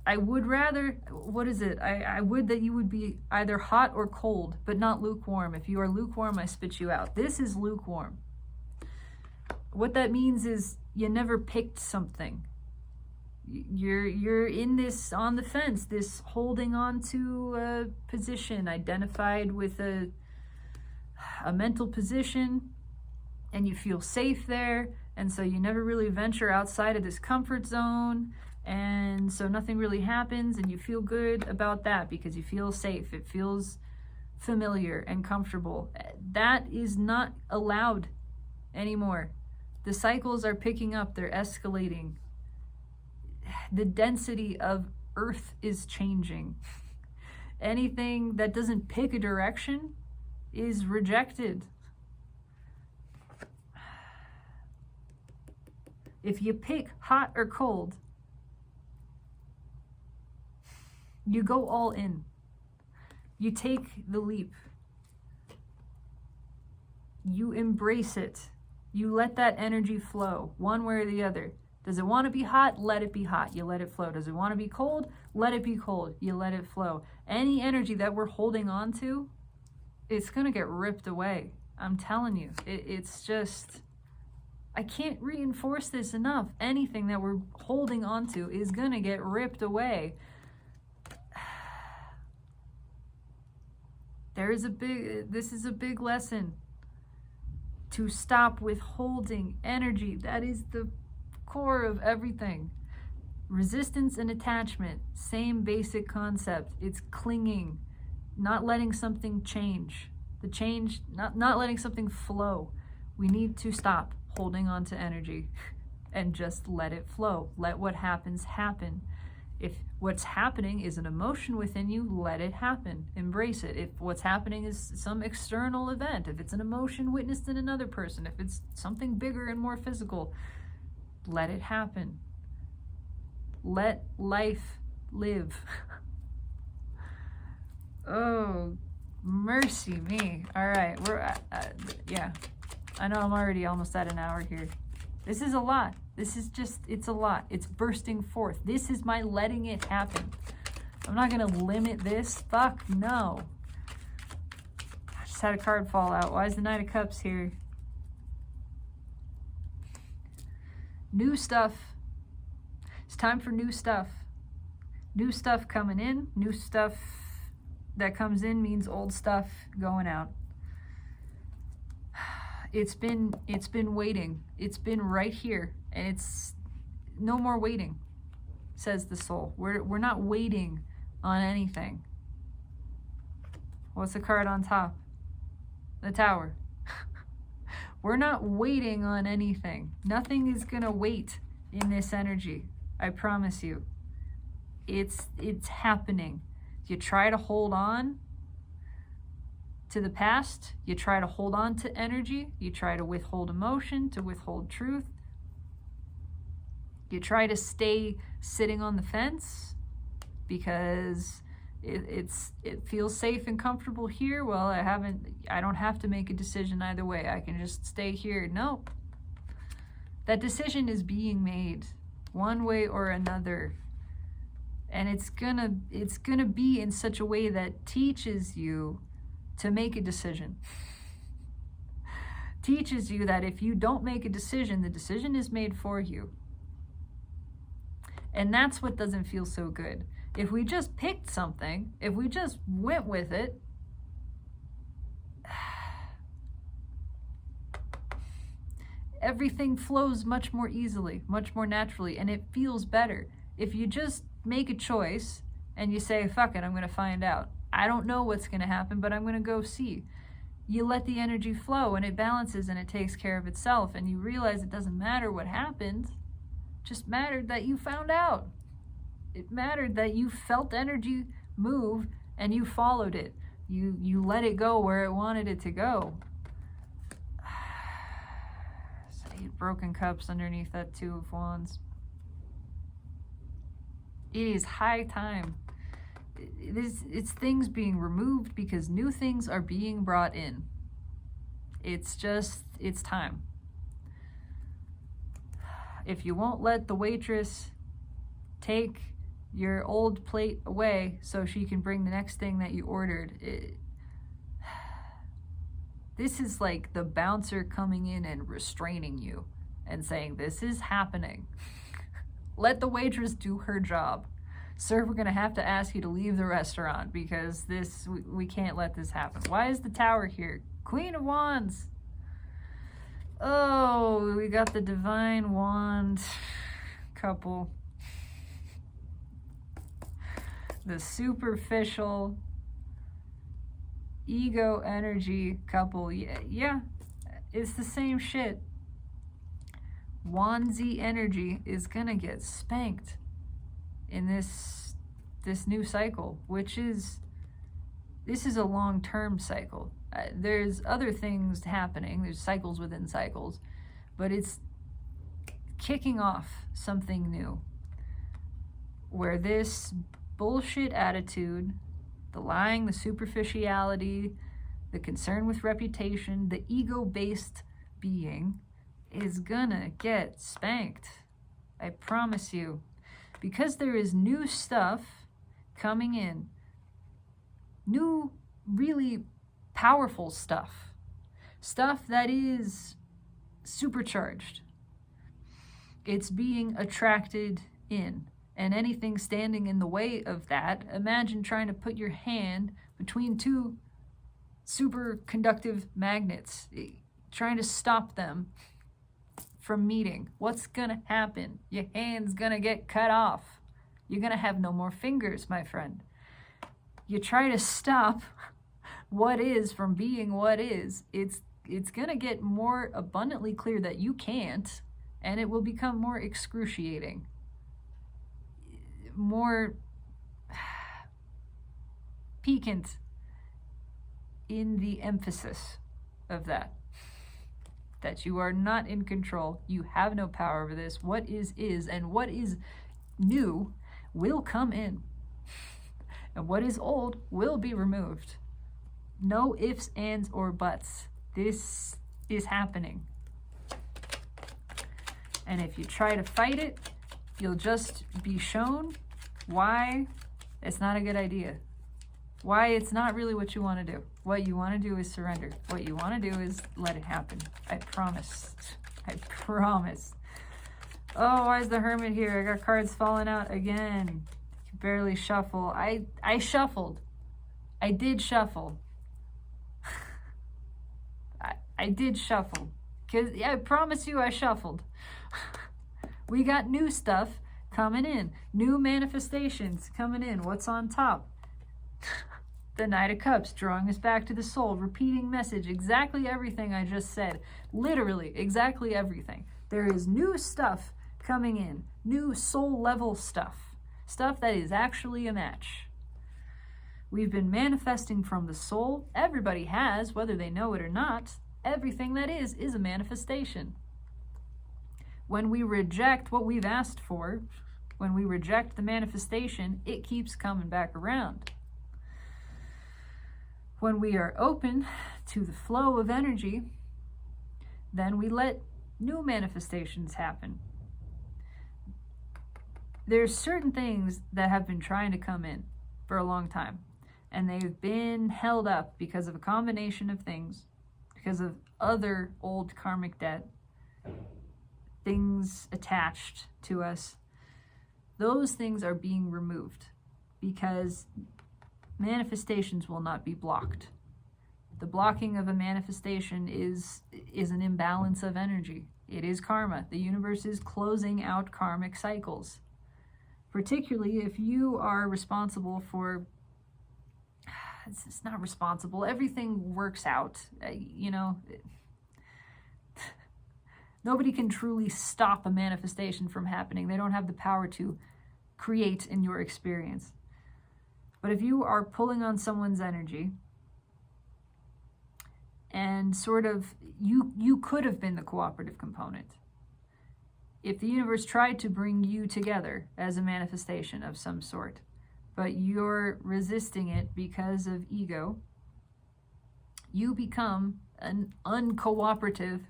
I would rather, what is it? I would that you would be either hot or cold, but not lukewarm. If you are lukewarm, I spit you out. This is lukewarm. What that means is you never picked something. You're in this, on the fence, this holding on to a position, identified with a mental position, and you feel safe there, and so you never really venture outside of this comfort zone, and so nothing really happens, and you feel good about that because you feel safe. It feels familiar and comfortable. That is not allowed anymore. The cycles are picking up, they're escalating. The density of Earth is changing. Anything that doesn't pick a direction is rejected. If you pick hot or cold, you go all in. You take the leap. You embrace it. You let that energy flow, one way or the other. Does it want to be hot? Let it be hot. You let it flow. Does it want to be cold? Let it be cold. You let it flow. Any energy that we're holding on to, it's going to get ripped away. I'm telling you. It's just, I can't reinforce this enough. Anything that we're holding on to is going to get ripped away. This is a big lesson. To stop withholding energy. That is the core of everything. Resistance and attachment, same basic concept. It's clinging, not letting something change. The change, not letting something flow. We need to stop holding on to energy and just let it flow. Let what happens happen. If what's happening is an emotion within you, let it happen. Embrace it. If what's happening is some external event, if it's an emotion witnessed in another person, if it's something bigger and more physical, let it happen. Let life live. Oh, mercy me. All right, yeah. I know I'm already almost at an hour here. This is a lot. This is just, it's a lot. It's bursting forth. This is my letting it happen. I'm not going to limit this. Fuck no. I just had a card fall out. Why is the Knight of Cups here? New stuff. It's time for new stuff. New stuff coming in. New stuff that comes in means old stuff going out. It's been waiting. It's been right here. And it's no more waiting, says the soul. We're not waiting on anything. What's the card on top? The Tower. We're not waiting on anything. Nothing is gonna wait in this energy. I promise you. It's happening. You try to hold on to the past, you try to hold on to energy, you try to withhold emotion, to withhold truth. You try to stay sitting on the fence because it feels safe and comfortable here. Well, I don't have to make a decision either way. I can just stay here. Nope. That decision is being made one way or another. And it's gonna be in such a way that teaches you to make a decision. Teaches you that if you don't make a decision, the decision is made for you. And that's what doesn't feel so good. If we just picked something, if we just went with it, everything flows much more easily, much more naturally, and it feels better. If you just make a choice and you say, fuck it, I'm going to find out. I don't know what's going to happen, but I'm going to go see. you let the energy flow and it balances and it takes care of itself, and you realize it doesn't matter what happened, it just mattered that you found out. It mattered that you felt energy move and you followed it. You let it go where it wanted it to go. 8 broken cups underneath that 2 of Wands. It is high time. It's things being removed because new things are being brought in. It's time. If you won't let the waitress take your old plate away so she can bring the next thing that you ordered, this is like the bouncer coming in and restraining you and saying, this is happening. Let the waitress do her job. Sir, we're going to have to ask you to leave the restaurant because we can't let this happen. Why is the Tower here? Queen of Wands. Oh, we got the Divine Wand couple. The superficial ego energy couple. Yeah, it's the same shit. Wandsy energy is gonna get spanked in this new cycle, which is, this is a long-term cycle. There's other things happening, there's cycles within cycles, but it's kicking off something new where this bullshit attitude, the lying, the superficiality, the concern with reputation, the ego-based being is gonna get spanked. I promise you. Because there is new stuff coming in. New, really powerful stuff. Stuff that is supercharged. It's being attracted in. And anything standing in the way of that, imagine trying to put your hand between 2 superconductive magnets, trying to stop them from meeting. What's gonna happen? Your hand's gonna get cut off. You're gonna have no more fingers, my friend. You try to stop what is from being what is, it's gonna get more abundantly clear that you can't, and it will become more excruciating. More piquant in the emphasis of that you are not in control, you have no power over this. What is, and what is new will come in, and what is old will be removed. No ifs, ands, or buts. This is happening, and if you try to fight it, you'll just be shown why it's not a good idea. Why it's not really what you want to do. What you want to do is surrender. What you want to do is let it happen. I promise. I promise. Oh, why is the Hermit here? I got cards falling out again. Barely shuffle. I shuffled. I did shuffle. I did shuffle. Because I promise you I shuffled. We got new stuff coming in. New manifestations coming in. What's on top? The Knight of Cups, drawing us back to the soul, repeating message, exactly everything I just said. Literally, exactly everything. There is new stuff coming in. New soul level stuff. Stuff that is actually a match. We've been manifesting from the soul. Everybody has, whether they know it or not. Everything that is a manifestation. When we reject what we've asked for, when we reject the manifestation, it keeps coming back around. When we are open to the flow of energy, then we let new manifestations happen. There's certain things that have been trying to come in for a long time, and they've been held up because of a combination of things, because of other old karmic debt, things attached to us. Those things are being removed because manifestations will not be blocked. The blocking of a manifestation is an imbalance of energy. It is karma. The universe is closing out karmic cycles. Particularly if you are responsible for it's not responsible. Everything works out. You know, nobody can truly stop a manifestation from happening. They don't have the power to create in your experience. But if you are pulling on someone's energy, and sort of, you could have been the cooperative component. If the universe tried to bring you together as a manifestation of some sort, but you're resisting it because of ego, you become an uncooperative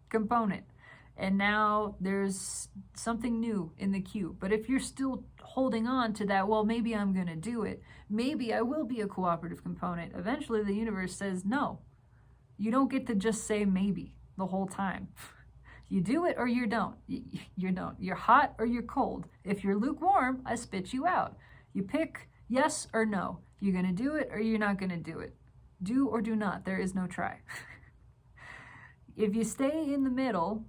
component. And now there's something new in the queue. But if you're still holding on to that, well, maybe I'm going to do it. Maybe I will be a cooperative component. Eventually the universe says, no, you don't get to just say maybe the whole time. You do it or you don't. You don't. You're hot or you're cold. If you're lukewarm, I spit you out. You pick yes or no. You're going to do it or you're not going to do it. Do or do not. There is no try. If you stay in the middle,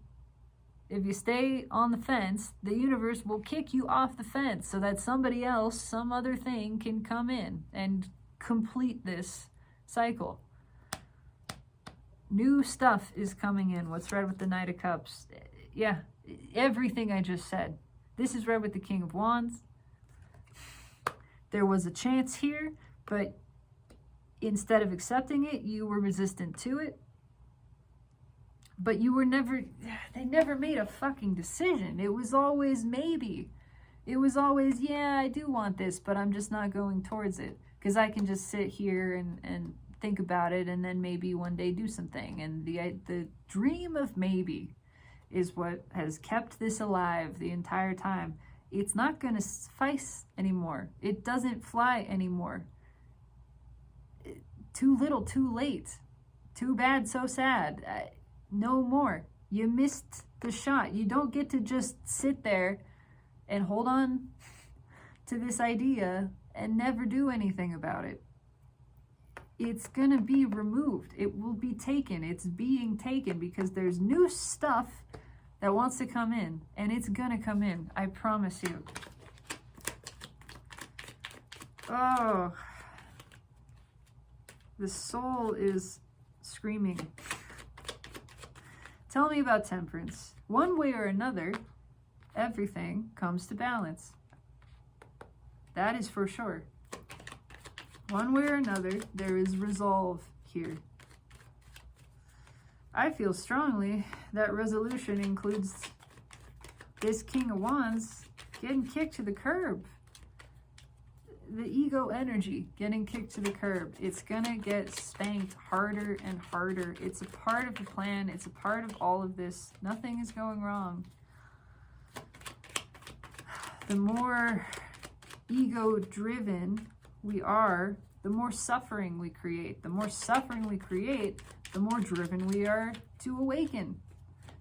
if you stay on the fence, the universe will kick you off the fence so that somebody else, some other thing can come in and complete this cycle. New stuff is coming in. What's read with the Knight of Cups? Yeah, everything I just said. This is read with the King of Wands. There was a chance here, but instead of accepting it, you were resistant to it. But you were never, they never made a fucking decision. It was always maybe. It was always, yeah, I do want this, but I'm just not going towards it. Because I can just sit here and think about it and then maybe one day do something. And the dream of maybe is what has kept this alive the entire time. It's not going to suffice anymore. It doesn't fly anymore. Too little, too late. Too bad, so sad. No more. You missed the shot. You don't get to just sit there and hold on to this idea and never do anything about it. It's going to be removed. It will be taken. It's being taken because there's new stuff that wants to come in, and it's going to come in. I promise you. Oh, the soul is screaming. Tell me about temperance. One way or another, everything comes to balance. That is for sure. One way or another, there is resolve here. I feel strongly that resolution includes this King of Wands getting kicked to the curb. The ego energy getting kicked to the curb. It's gonna get spanked harder and harder. It's a part of the plan. It's a part of all of this. Nothing is going wrong. The more ego-driven we are, the more suffering we create. The more suffering we create, the more driven we are to awaken,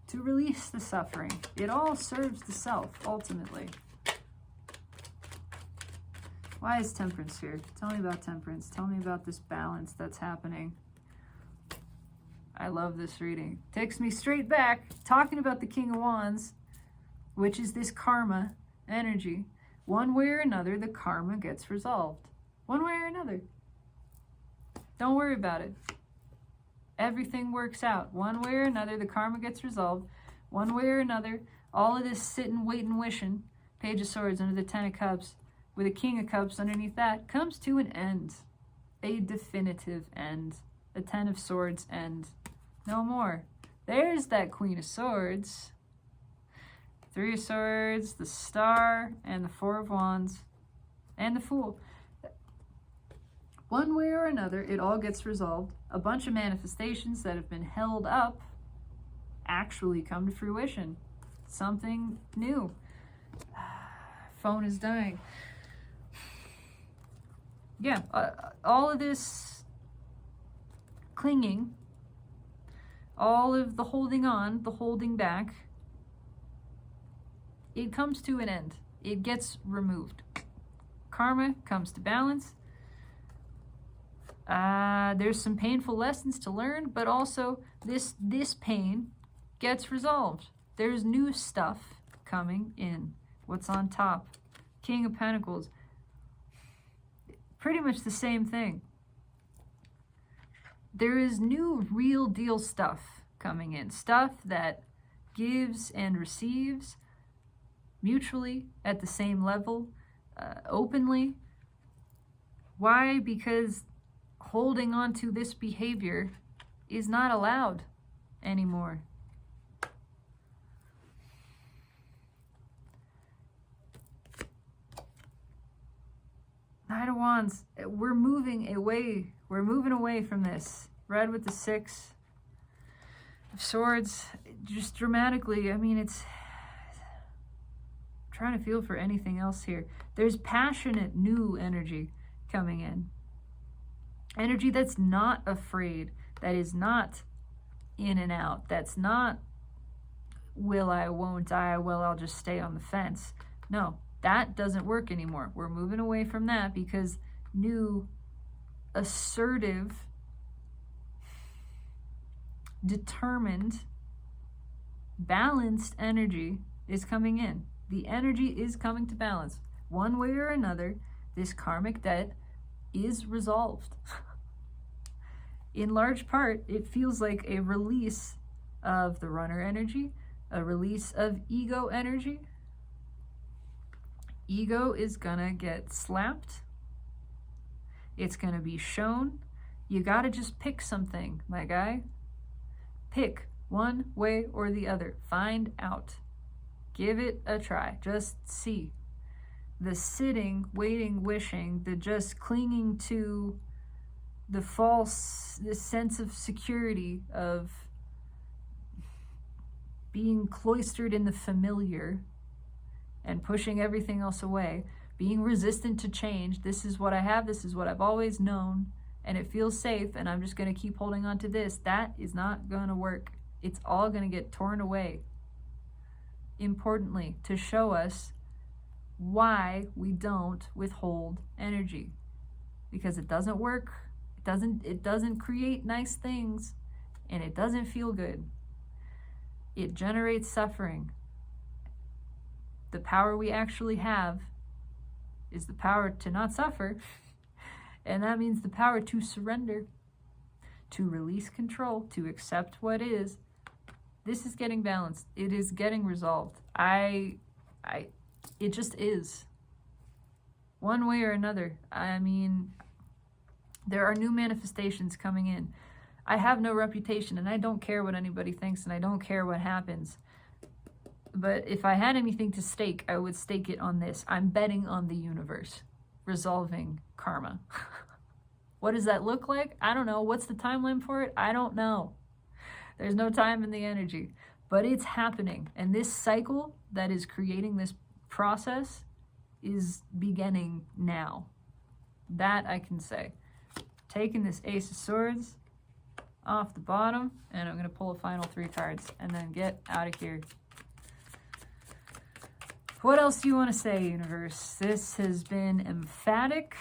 to release the suffering. It all serves the self, ultimately. Why is temperance here? Tell me about temperance. Tell me about this balance that's happening. I love this reading. Takes me straight back, talking about the King of Wands, which is this karma energy. One way or another, the karma gets resolved. One way or another. Don't worry about it. Everything works out. One way or another, the karma gets resolved. One way or another, all of this sitting, waiting, wishing, Page of Swords under the Ten of Cups, with a King of Cups underneath that, comes to an end. A definitive end. A Ten of Swords end. No more. There's that Queen of Swords. Three of Swords, the Star, and the Four of Wands, and the Fool. One way or another, it all gets resolved. A bunch of manifestations that have been held up actually come to fruition. Something new. Phone is dying. Yeah, all of this clinging, all of the holding on, the holding back, it comes to an end. It gets removed. Karma comes to balance. There's some painful lessons to learn, but also this pain gets resolved. There's new stuff coming in. What's on top? King of Pentacles. Pretty much the same thing. there is new real deal stuff coming in. Stuff that gives and receives mutually at the same level, openly. Why? Because holding on to this behavior is not allowed anymore. Knight of Wands, we're moving away. We're moving away from this. Red with the 6 of Swords, just dramatically. I mean, it's I'm trying to feel for anything else here. There's passionate new energy coming in. Energy that's not afraid, that is not in and out, that's not will I, won't I, well, I'll just stay on the fence. No, that doesn't work anymore. We're moving away from that because new, assertive, determined, balanced energy is coming in. The energy is coming to balance. One way or another, this karmic debt is resolved. In large part, it feels like a release of the runner energy, a release of ego energy. Ego is gonna get slapped. It's gonna be shown. You gotta just pick something, my guy. Pick one way or the other. Find out. Give it a try. Just see. The sitting, waiting, wishing, the just clinging to the false, this sense of security, of being cloistered in the familiar and pushing everything else away, being resistant to change. This is what I have, this is what I've always known, and it feels safe, and I'm just going to keep holding on to this. That is not going to work. It's all going to get torn away. Importantly, to show us why we don't withhold energy. Because it doesn't work. It doesn't create nice things, and it doesn't feel good. It generates suffering. The power we actually have is the power to not suffer, and that means the power to surrender, to release control, to accept what is. This is getting balanced. It is getting resolved. It just is. One way or another. I mean, there are new manifestations coming in. I have no reputation, and I don't care what anybody thinks, and I don't care what happens. But if I had anything to stake, I would stake it on this. I'm betting on the universe resolving karma. What does that look like? I don't know. What's the timeline for it? I don't know. There's no time in the energy. But it's happening. And this cycle that is creating this process is beginning now. That I can say. Taking this Ace of Swords off the bottom, and I'm going to pull a final 3 cards and then get out of here. What else do you want to say, universe? This has been emphatic.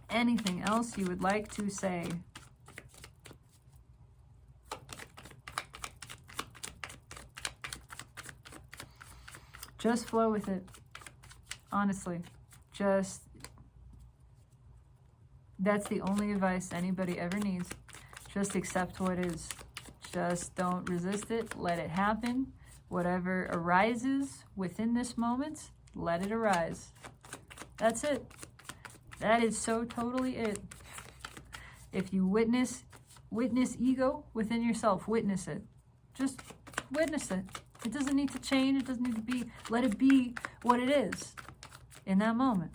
Anything else you would like to say? Just flow with it. Honestly. Just, that's the only advice anybody ever needs. Just accept what is. Just don't resist it. Let it happen. Whatever arises within this moment, let it arise. That's it. That is so totally it. If you witness ego within yourself, witness it. Just witness it. It doesn't need to change. It doesn't need to be. Let it be what it is in that moment.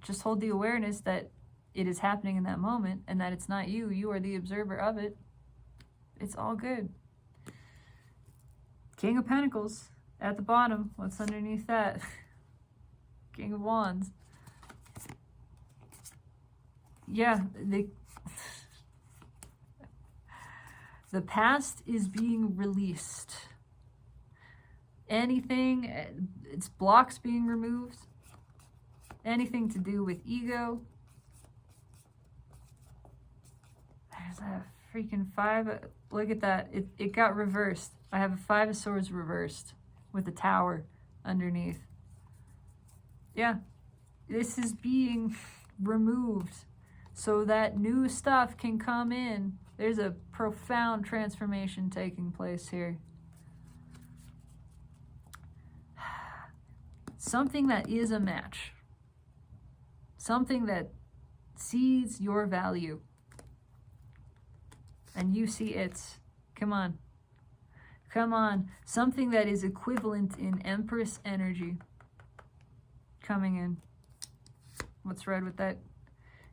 Just hold the awareness that it is happening in that moment and that it's not you. You are the observer of it. It's all good. King of Pentacles at the bottom. What's underneath that? King of Wands. Yeah, the past is being released. Anything, its blocks being removed. Anything to do with ego. There's a freaking 5. Look at that. It got reversed. I have a 5 of Swords reversed with the Tower underneath. Yeah. This is being removed. so that new stuff can come in. There's a profound transformation taking place here. Something that is a match. Something that sees your value. And you see its. Come on. Come on. Something that is equivalent in Empress energy. Coming in. What's right with that?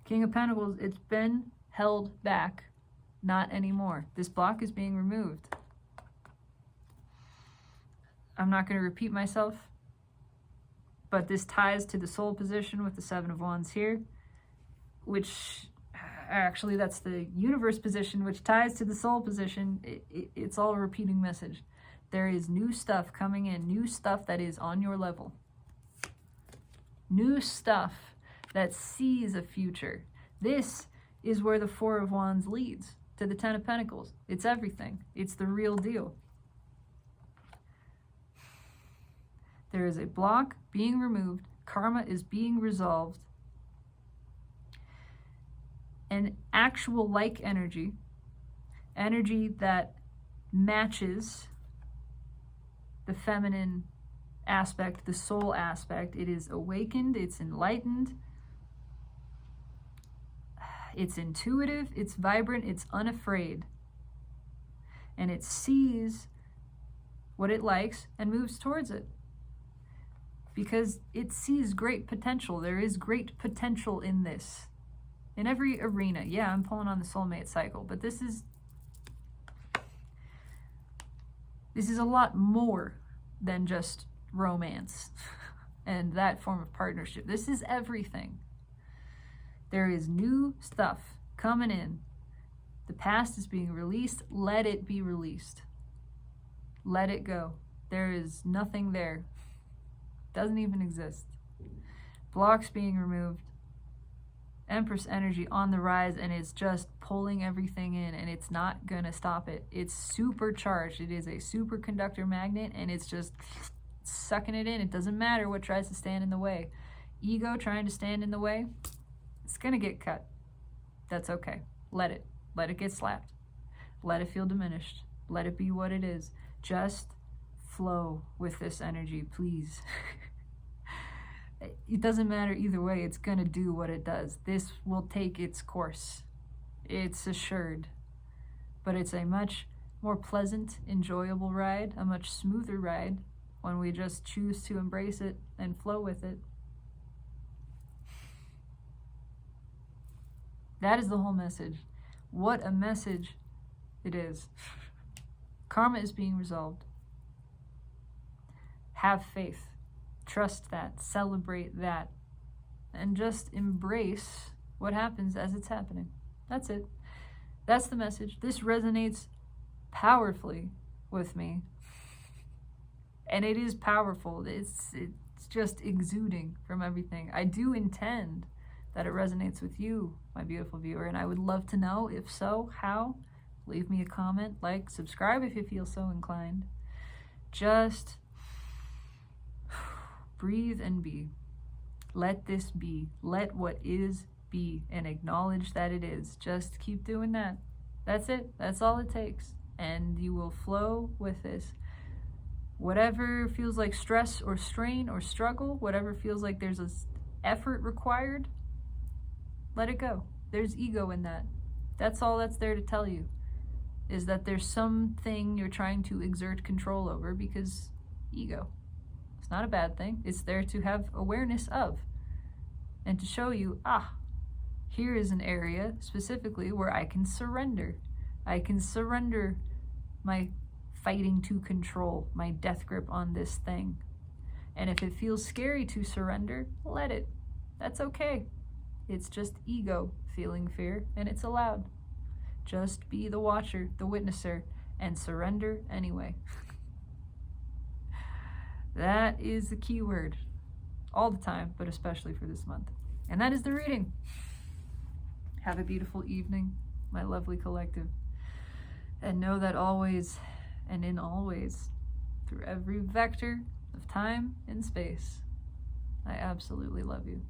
King of Pentacles. It's been held back. Not anymore. This block is being removed. I'm not going to repeat myself, but this ties to the soul position with the Seven of Wands here, which actually that's the universe position, which ties to the soul position. It's all a repeating message. There is new stuff coming in, new stuff that is on your level, new stuff that sees a future. This is where the Four of Wands leads to the Ten of Pentacles. It's everything. It's the real deal. There is a block being removed. Karma is being resolved. An actual like energy that matches the feminine aspect, the soul aspect. It is awakened, it's enlightened, it's intuitive, it's vibrant, it's unafraid. And it sees what it likes and moves towards it. Because it sees great potential. There is great potential in this. In every arena. Yeah, I'm pulling on the soulmate cycle, but this is a lot more than just romance and that form of partnership. This is everything. There is new stuff coming in. The past is being released. Let it be released. Let it go. There is nothing there. Doesn't even exist. Blocks being removed. Empress energy on the rise, and it's just pulling everything in, and it's not gonna stop it. It's supercharged. It is a superconductor magnet, and it's just sucking it in. It doesn't matter what tries to stand in the way. Ego trying to stand in the way, it's gonna get cut. That's okay. Let it. Let it get slapped. Let it feel diminished. Let it be what it is. Just flow with this energy, please. It doesn't matter either way. It's going to do what it does. This will take its course. It's assured. But it's a much more pleasant, enjoyable ride, a much smoother ride when we just choose to embrace it and flow with it. That is the whole message. What a message it is. Karma is being resolved. Have faith. Trust that. Celebrate that. And just embrace what happens as it's happening. That's it. That's the message. This resonates powerfully with me. And it is powerful. It's just exuding from everything. I do intend that it resonates with you, my beautiful viewer, and I would love to know, if so, how. Leave me a comment, like, subscribe if you feel so inclined. Just breathe and be. Let this be. Let what is be, and acknowledge that it is. Just keep doing that. That's it. That's all it takes. And you will flow with this. Whatever feels like stress or strain or struggle, whatever feels like there's an effort required, let it go. There's ego in that. That's all that's there to tell you, is that there's something you're trying to exert control over, because ego. It's not a bad thing. It's there to have awareness of, and to show you, here is an area specifically where I can surrender. I can surrender my fighting to control, my death grip on this thing. And if it feels scary to surrender, let it. That's okay. It's just ego feeling fear, and it's allowed. Just be the watcher, the witnesser, and surrender anyway. That is the key word all the time, but especially for this month. And that is the reading. Have a beautiful evening, my lovely collective. And know that always and in all ways, through every vector of time and space, I absolutely love you.